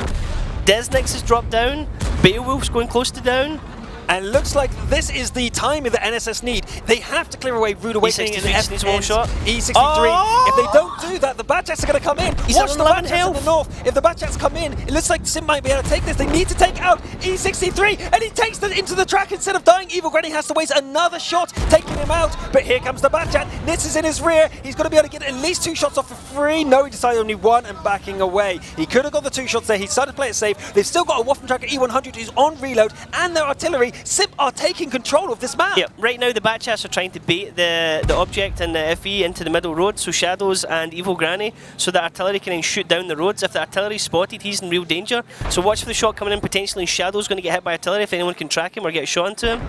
Desnix has dropped down, Beowulf's going close to down. And it looks like this is the timing that NSS need. They have to clear away Rude Awakening and E63 needs one shot. E63. Oh! If they don't do that, the Batchats are going to come in. He's Watch at the 11 Batchats health. in the north. If the Batchats come in, it looks like SIMP might be able to take this. They need to take out E63, and he takes it into the track instead of dying. Evil Granny has to waste another shot, taking him out. But here comes the Batchat. Nitz is in his rear. He's going to be able to get at least 2 shots off for free. No, he decided only 1 and backing away. He could have got the 2 shots there. He started to play it safe. They've still got a Waffentracker E100 who's on reload, and their artillery. SIMP are taking control of this map. Yeah, right now the Batchats are trying to bait the object and the FE into the middle road, so Shadows and Evil Granny, so that artillery can then shoot down the roads. If the artillery's spotted, he's in real danger. So watch for the shot coming in, potentially Shadow's going to get hit by artillery if anyone can track him or get a shot into him.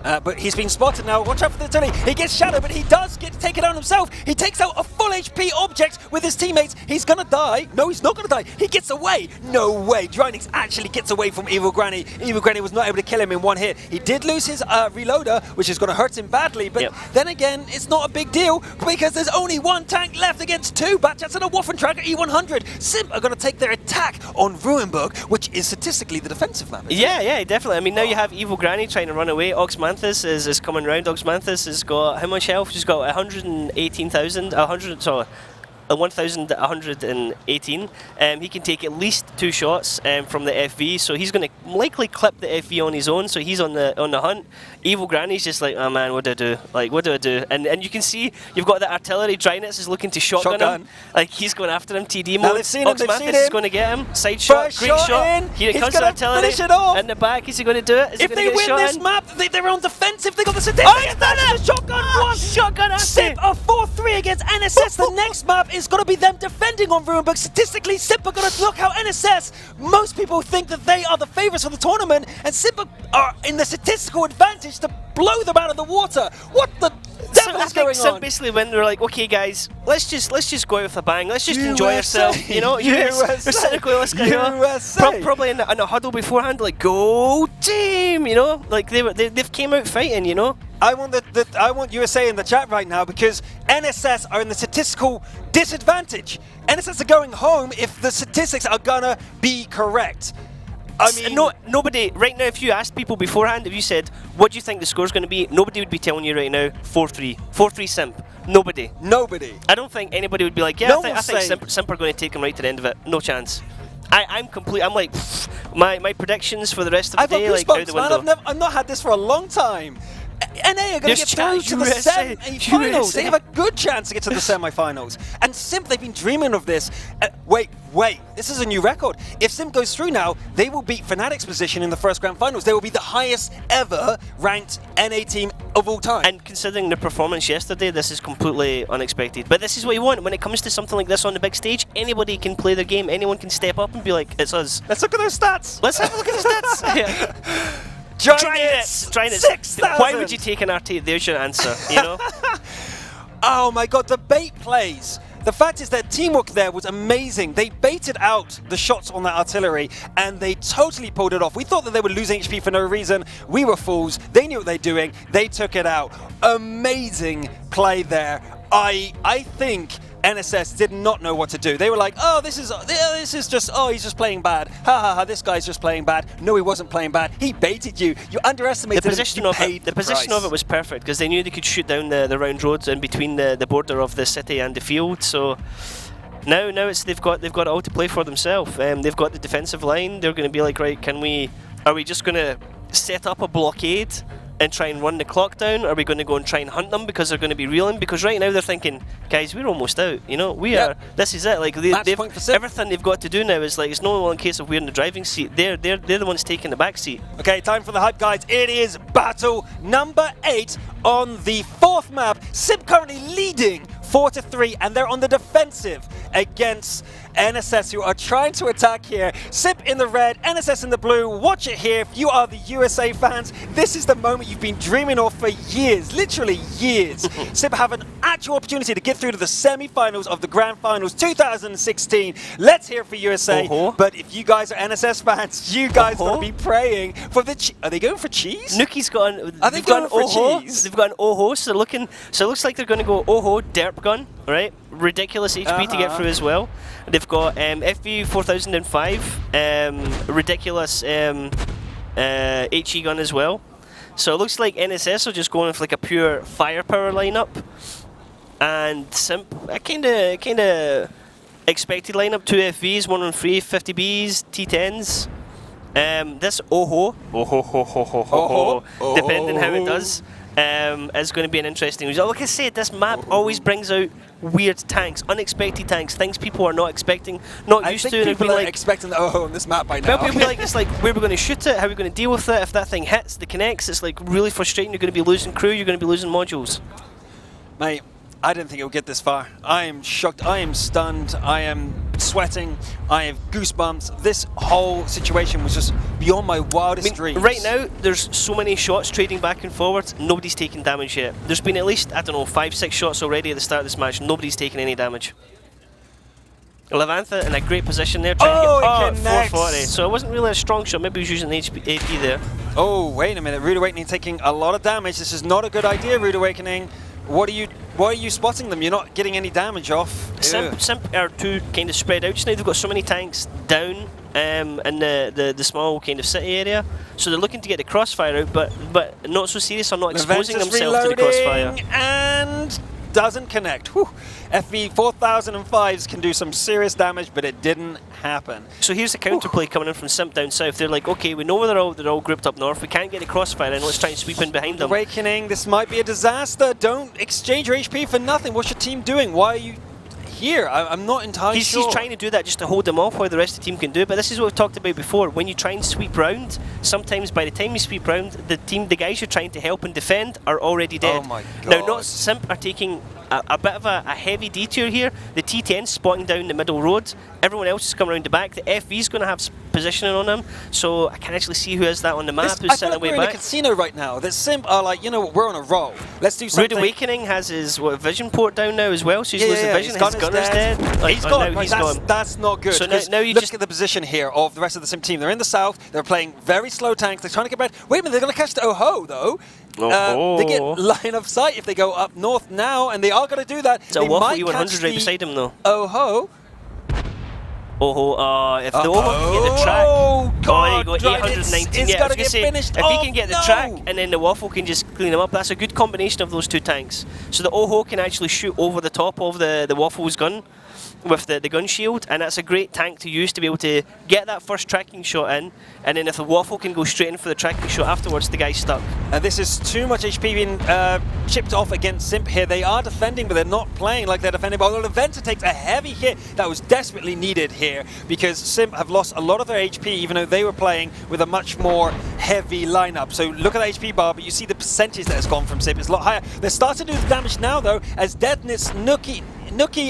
But he's been spotted now. Watch out for the artillery. He gets Shadow, but he does get taken out himself. He takes out a full HP object with his teammates. He's going to die. No, he's not going to die. He gets away. No way. Drynix actually gets away from Evil Granny. Evil Granny was not able to kill him in 1 hit. He did lose his reloader, which is going to hurt him badly. But then again, it's not a big deal because there's only 1 tank left against 2 Batchats and a Waffentracker E100. SIMP are going to take their attack on Ruinberg, which is statistically the defensive map. Yeah, definitely. I mean, now you have Evil Granny trying to run away. Oxmanthus is coming round. Oxmanthus has got how much health? She's got 118,000. 1,118. He can take at least 2 shots from the FV, so he's going to likely clip the FV on his own. So he's on the hunt. Evil Granny's just like, oh man, what do I do? Like, what do I do? And you can see you've got the artillery. Drynets is looking to shotgun him. Like, he's going after him. TD mode. They've seen him. Is going to get him. Side shot. Great shot. Here it comes to artillery. Finish it off. In the back, is he going to do it? Is if they win this map, they're on defensive. They got the statistics. Oh, he's done it! Shotgun one. Shotgun SIMP are 4-3 against NSS. The next map is going to be them defending on Ruinberg. Statistically, SIMP are going to knock out NSS. Most people think that they are the favourites for the tournament, and SIMP are in the statistical advantage to blow them out of the water. What the devil is going on? Basically, when they're like, okay, guys, let's just go out with a bang. Let's just enjoy ourselves. You know, probably in a huddle beforehand, like, go team. You know, like they've came out fighting. You know. I want USA in the chat right now because NSS are in the statistical disadvantage. NSS are going home if the statistics are gonna be correct. I mean, nobody right now. If you asked people beforehand, if you said, "What do you think the score's going to be?" Nobody would be telling you right now 4-3, 4-3 SIMP. Nobody. I don't think anybody would be like, "Yeah, I think SIMP are going to take them right to the end of it." No chance. I'm like, my predictions for the rest of the day, like out the window. I've not had this for a long time. NA are going to get through to the semi-finals. They have a good chance to get to the semi-finals. And SIMP, they've been dreaming of this. Wait. This is a new record. If SIMP goes through now, they will beat Fnatic's position in the first grand finals. They will be the highest ever ranked NA team of all time. And considering the performance yesterday, this is completely unexpected. But this is what you want. When it comes to something like this on the big stage, anybody can play their game. Anyone can step up and be like, it's us. Let's look at those stats. Let's have a look at the stats. Yeah. Drynets. 6,000. Why would you take an RT? There's your answer, you know? Oh my god, the bait plays. The fact is that teamwork there was amazing. They baited out the shots on that artillery and they totally pulled it off. We thought that they were losing HP for no reason. We were fools. They knew what they were doing. They took it out. Amazing play there. I think NSS did not know what to do. They were like, oh, this is just, oh, he's just playing bad. Ha ha ha, this guy's just playing bad. No, he wasn't playing bad. He baited you. You underestimated him. The position of it was perfect because they knew they could shoot down the round roads in between the border of the city and the field. So now they've got it all to play for themselves. They've got the defensive line. They're going to be like, right, are we just going to set up a blockade and try and run the clock down? Are we going to go and try and hunt them because they're going to be reeling? Because right now they're thinking, guys, we're almost out. You know, we are. This is it. Like everything they've got to do now is like it's no longer a case of we're in the driving seat. They're the ones taking the back seat. Okay, time for the hype, guys. It is battle number 8 on the 4th map. SIMP currently leading 4-3, and they're on the defensive against NSS, who are trying to attack here. SIMP in the red, NSS in the blue. Watch it here. If you are the USA fans, this is the moment you've been dreaming of for years, literally years. SIMP have an actual opportunity to get through to the semi-finals of the Grand Finals 2016. Let's hear it for USA. But if you guys are NSS fans, you guys are going to be praying for the... Are they going for cheese? Nuki's got an... Are they going for cheese? They've got an Oho, so it looks like they're going to go Oho, derp gun, right? Ridiculous HP to get through as well. They've got FV 4005, ridiculous HE gun as well. So it looks like NSS are just going for like a pure firepower lineup, and SIMP a kind of expected lineup: 2 FVs, 1 on 3, 50 Bs, T10s. This Oho, depending how it does, is going to be an interesting result. Like I said, this map always brings out weird tanks, unexpected tanks, things people are not expecting, not used to. I think people are expecting the Oho on this map by now. Well, people be like, it's like, where are we going to shoot it? How are we going to deal with it? If that thing hits, the connects, it's like really frustrating. You're going to be losing crew, you're going to be losing modules. Mate, I didn't think it would get this far. I am shocked, I am stunned, I am sweating, I have goosebumps. This whole situation was just beyond my wildest dreams. Right now, there's so many shots trading back and forward, nobody's taking damage yet. There's been at least, I don't know, 5-6 shots already at the start of this match, nobody's taking any damage. Levantha in a great position there, trying to get 440. So it wasn't really a strong shot, maybe he was using AP there. Oh, wait a minute, Rude Awakening taking a lot of damage. This is not a good idea, Rude Awakening. What are you spotting them? You're not getting any damage off. SIMP are too kind of spread out just now. They've got so many tanks down in the small kind of city area, so they're looking to get the crossfire out, but not so serious on not exposing themselves to the crossfire. And doesn't connect. Whew. FV 4005s can do some serious damage, but it didn't happen. So here's the counterplay coming in from Simp down south. They're like, okay, we know they're all grouped up north. We can't get the crossfire in. Let's try and sweep in behind them. Awakening, this might be a disaster. Don't exchange your HP for nothing. What's your team doing? Why are you here? I'm not entirely sure. He's trying to do that just to hold them off while the rest of the team can do it, but this is what we've talked about before. When you try and sweep round, sometimes by the time you sweep round, the guys you're trying to help and defend are already dead. Oh my god. Now, not Simp are taking a bit of a heavy detour here. The T10's spotting down the middle road. Everyone else is coming around the back. The FV's going to have positioning on him, so I can actually see who is that on the map who's I feel sitting like way we're in a back. casino right now. The Simp are like, you know what, we're on a roll. Let's do something. Rude Awakening has his vision port down now as well, so he's losing vision. His His gunner's dead. He's gone. He's Right, gone. that's not good. So now you look just at the position here of the rest of the Simp team. They're in the south. They're playing very slow tanks. They're trying to get back. Wait a minute, they're going to catch the Oho though. They get line of sight if they go up north now, and they are going to do that. It's a Waffle E100 right beside him though. Oho. If the Oho can get the track, there you go, God, 819. it's Yeah, I gotta was going get to say, finished. if he can get the Oh, track no. and then the Waffle can just clean him up, that's a good combination of those two tanks. So the Oho can actually shoot over the top of the Waffle's gun with the gun shield, and that's a great tank to use to be able to get that first tracking shot in, and then if the Waffle can go straight in for the tracking shot afterwards, the guy's stuck. This is too much HP being chipped off against Simp here. They are defending, but they're not playing like they're defending. Although the Venter takes a heavy hit that was desperately needed here, because Simp have lost a lot of their HP, even though they were playing with a much more heavy lineup. So look at the HP bar, but you see the percentage that has gone from Simp. It's a lot higher. They're starting to do the damage now, though, as Deadness, Nookie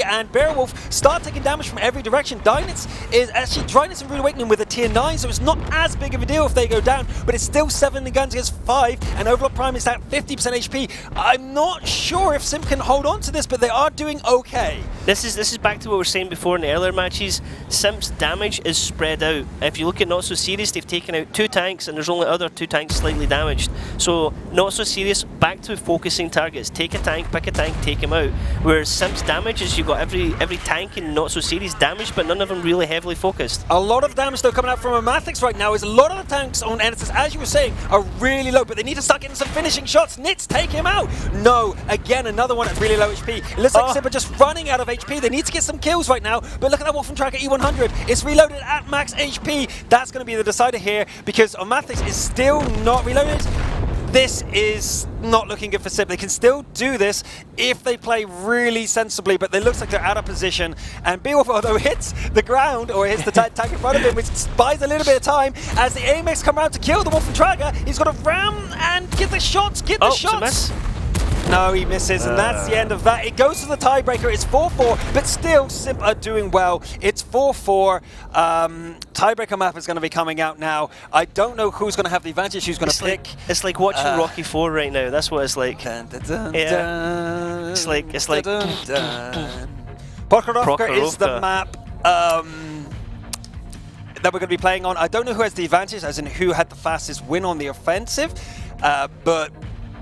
and Beowulf start taking damage from every direction. Dynitz is actually Dryness and Rude Awakening with a tier 9, so it's not as big of a deal if they go down, but it's still 7 guns against 5, and Overlord Prime is at 50% HP. I'm not sure if Simp can hold on to this, but they are doing okay. This is back to what we were saying before in the earlier matches. Simp's damage is spread out. If you look at Not So Serious, they've taken out 2 tanks, and there's only other 2 tanks slightly damaged. So Not So Serious, back to focusing targets. Take a tank, pick a tank, take him out. Whereas Simp's damage is you've got every tank in Not So Serious damaged, but none of them really heavily focused. A lot of damage though coming out from Amathix right now is a lot of the tanks on NSS, as you were saying, are really low, but they need to start getting some finishing shots. Nits, take him out. No, again, another one at really low HP. It looks like Simp are just running out of HP. They need to get some kills right now, but look at that Waffen Tracker E100. It's reloaded at max HP. That's going to be the decider here, because Amathix is still not reloaded. This is not looking good for Simp. They can still do this if they play really sensibly, but it looks like they're out of position. And Beowulf, although hits the ground, or hits the tank in front of him, which buys a little bit of time, as the AMX come around to kill the Waffentrager, he's got to ram and get the shots, It's a miss. No, he misses, and that's the end of that. It goes to the tiebreaker. It's 4-4, but still, Simp are doing well. It's 4-4. Tiebreaker map is going to be coming out now. I don't know who's going to have the advantage, who's going to pick. It's like watching Rocky 4 right now. That's what it's like. Dun, dun, dun, Yeah. dun, It's like. dun, dun. Prokhorovka is the map that we're going to be playing on. I don't know who has the advantage, as in who had the fastest win on the offensive, but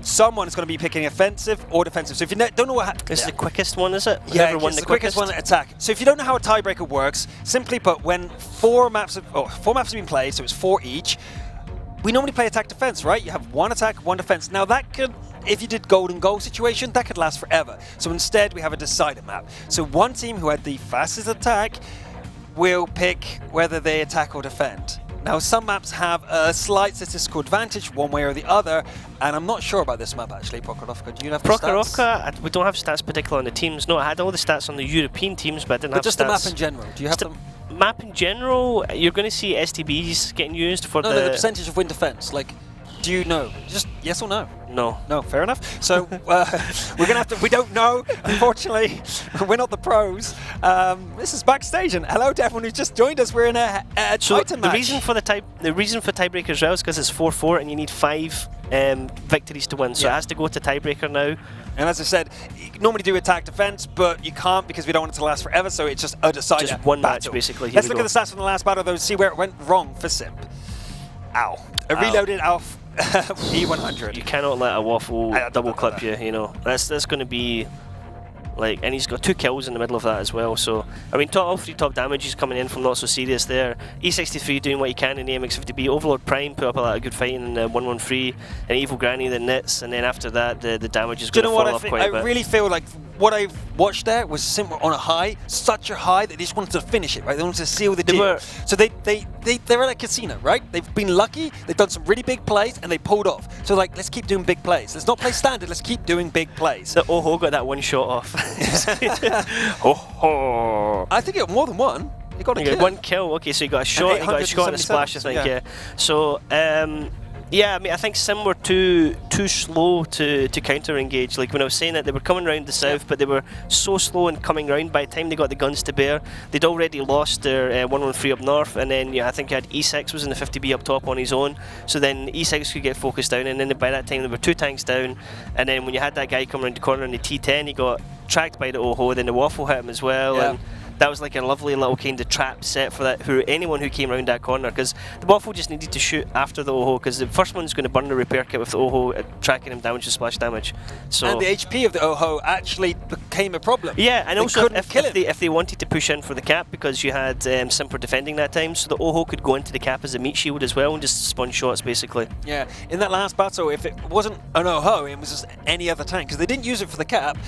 someone is going to be picking offensive or defensive. So if you don't know what happened, This is the quickest one, is it? yeah, Whoever won it's the quickest one at attack. So if you don't know how a tiebreaker works, simply put, when 4 maps have been played, so it's 4 each, we normally play attack defense, right? You have 1 attack, 1 defense. Now that could, if you did golden goal situation, that could last forever. So instead we have a decider map. So one team who had the fastest attack will pick whether they attack or defend. Now, some maps have a slight statistical advantage one way or the other, and I'm not sure about this map actually, Prokhorovka. Do you have the stats? Prokhorovka, we don't have stats particularly on the teams. No, I had all the stats on the European teams, but I didn't have just stats. the map in general. Do you have them? Map in general, you're going to see STBs getting used for No, the percentage of win defense. Like, do you know? Just yes or no? No. No, fair enough. So we're gonna have to. We don't know, unfortunately. We're not the pros. This is backstage, and hello to everyone who's just joined us. We're in a Titan match. The reason for tiebreaker as well is because it's 4-4, and you need 5 victories to win. So it has to go to tiebreaker now. And as I said, you can normally do attack defense, but you can't because we don't want it to last forever. So it's just a decider. Just one match, battle. basically. Let's look at the stats from the last battle, though, to see where it went wrong for Simp. Ow. A reloaded Alf E100. You cannot let a Waffle double clip you, you know. That's going to be like, and he's got 2 kills in the middle of that as well. So I mean, all 3 top damage is coming in from Not So Serious there. E63 doing what he can in the MX50B. Overlord Prime put up a lot of good fighting in 113, and Evil Granny the Nits, and then after that the damage is going to fall off quite a bit. I really feel like what I watched there was SIMP on a high, such a high that they just wanted to finish it, right? They wanted to seal the deal. So they're at a casino, right? They've been lucky, they've done some really big plays, and they pulled off. So like, let's keep doing big plays. Let's not play standard, let's keep doing big plays. The Oho got that one shot off. Oho. I think it got more than one. He got a kill. One kill, okay, so you got a shot, you got a shot and a splash, I think, yeah. So, yeah, I mean, I think Sim were too slow to counter engage. Like when I was saying that they were coming round the south, but they were so slow in coming round. By the time they got the guns to bear, they'd already lost their 113 up north, and then I think you had E6 was in the 50B up top on his own. So then E6 could get focused down, and then by that time there were 2 tanks down. And then when you had that guy come around the corner in the T10, he got tracked by the Oho. Then the Waffle hit him as well. Yeah. And that was like a lovely little kind of trap set for that anyone who came around that corner, because the Waffle just needed to shoot after the Oho, because the first one's going to burn the repair kit with the Oho tracking him down with splash damage. So and the HP of the Oho actually became a problem. Yeah, and they also if they wanted to push in for the cap, because you had SIMP defending that time, so the Oho could go into the cap as a meat shield as well and just spawn shots basically. Yeah, in that last battle, if it wasn't an Oho, it was just any other tank, because they didn't use it for the cap,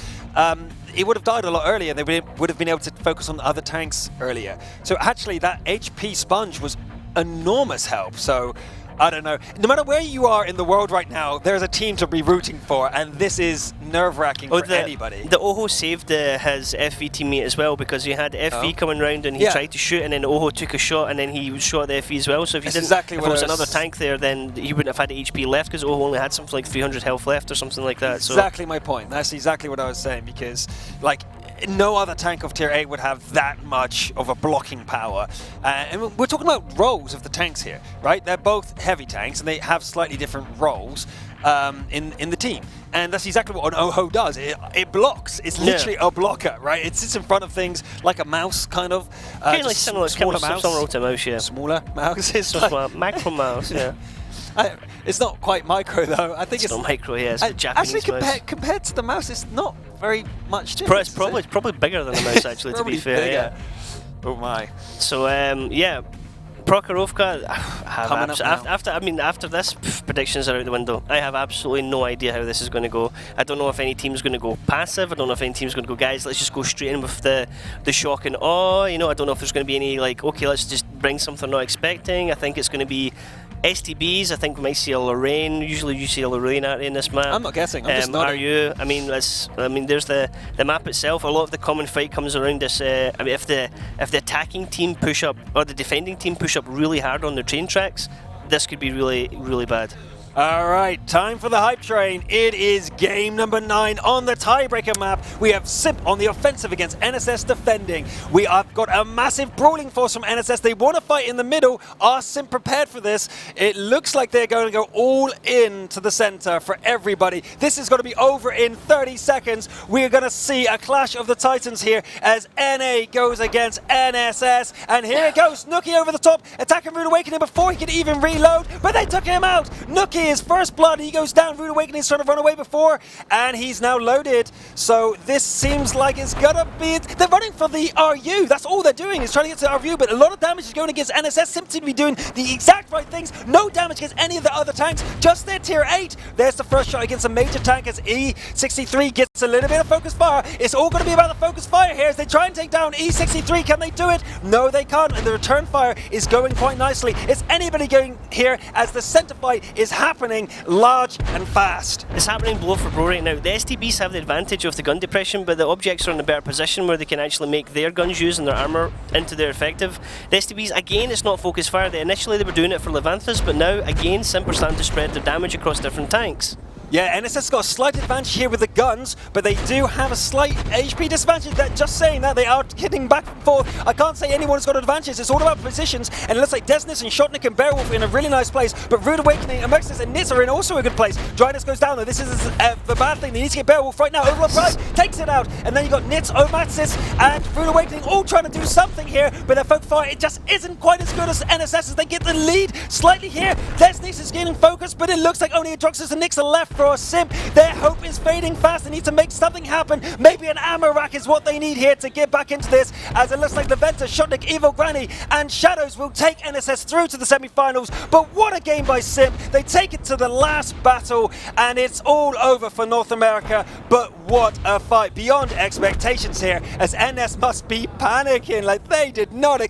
it would have died a lot earlier. They would have been able to focus on the other tanks earlier. So actually that HP sponge was enormous help. So I don't know. No matter where you are in the world right now, there's a team to be rooting for, and this is nerve-wracking for anybody. The Oho saved his FV teammate as well, because he had FV coming round and he tried to shoot, and then the Oho took a shot, and then he shot the FV as well. So if it was another tank there, then he wouldn't have had the HP left, because Oho only had something like 300 health left or something like that. Exactly my point. That's exactly what I was saying, because like no other tank of tier 8 would have that much of a blocking power. And we're talking about roles of the tanks here, right? They're both heavy tanks and they have slightly different roles in the team. And that's exactly what an Oho does. It blocks. It's literally a blocker, right? It sits in front of things like a mouse, kind of. Kind of similar to a mouse, yeah. Smaller mouse. It's like micro mouse, yeah. It's not quite micro though. I think it's not micro. Yeah, it's Japanese actually mouse. Compared to the mouse, it's not very much different. It's probably bigger than the mouse actually. To be fair, bigger. yeah. Oh my. So yeah, Prokhorovka. After this, predictions are out the window. I have absolutely no idea how this is going to go. I don't know if any team's going to go passive. I don't know if any team's going to go, guys, let's just go straight in with the shock and awe. You know, I don't know if there's going to be any like, okay, let's just bring something not expecting. I think it's going to be STBs. I think we might see a Lorraine. Usually you see a Lorraine out in this map. I'm not guessing. I'm just nodding. RU. I mean, there's the map itself. A lot of the common fight comes around this. I mean, if the attacking team push up or the defending team push up really hard on the train tracks, this could be really, really bad. All right, time for the hype train. It is game number 9 on the tiebreaker map. We have SIMP on the offensive against NSS defending. We have got a massive brawling force from NSS. They want to fight in the middle. Are SIMP prepared for this? It looks like they're going to go all in to the center for everybody. This is going to be over in 30 seconds. We're going to see a clash of the titans here as NA goes against NSS. And here it goes. Nookie over the top, attacking Rude Awakening before he could even reload, but they took him out. Nookie is first blood. He goes down. Rude Awakening is trying to run away before, and he's now loaded. So this seems like it's gonna be. They're running for the RU. That's all they're doing is trying to get to the RU. But a lot of damage is going against NSS. SIMP seem to be doing the exact right things. No damage against any of the other tanks. Just their tier 8. There's the first shot against a major tank as E63 gets a little bit of focus fire. It's all going to be about the focus fire here as they try and take down E63. Can they do it? No, they can't. And the return fire is going quite nicely. Is anybody going here as the center fight is happening large and fast? It's happening blow for blow right now. The STBs have the advantage of the gun depression, but the objects are in a better position where they can actually make their guns use and their armor into their effective. The STBs, again, it's not focus fire. Initially they were doing it for Levanthus, but now, again, SIMP are starting to spread their damage across different tanks. Yeah, NSS got a slight advantage here with the guns, but they do have a slight HP disadvantage. Just saying that, they are hitting back and forth. I can't say anyone's got advantages. It's all about positions, and it looks like Desnus and Shotnik and Beowulf in a really nice place, but Rude Awakening, Amexis and Nitz are in also a good place. Dryness goes down, though. This is the bad thing. They need to get Beowulf right now. Overlord Price takes it out, and then you got Nitz, Omatsis, and Rude Awakening all trying to do something here, but their focus fire, it just isn't quite as good as NSS as they get the lead slightly here. Desnus is gaining focus, but it looks like only Adroxus and Nyx are left for SIMP. Their hope is fading fast. They need to make something happen. Maybe an ammo rack is what they need here to get back into this, as it looks like the Venter, Shotnik, Evil Granny, and Shadows will take NSS through to the semi-finals. But what a game by SIMP. They take it to the last battle, and it's all over for North America. But what a fight, beyond expectations here, as NS must be panicking. Like, they did not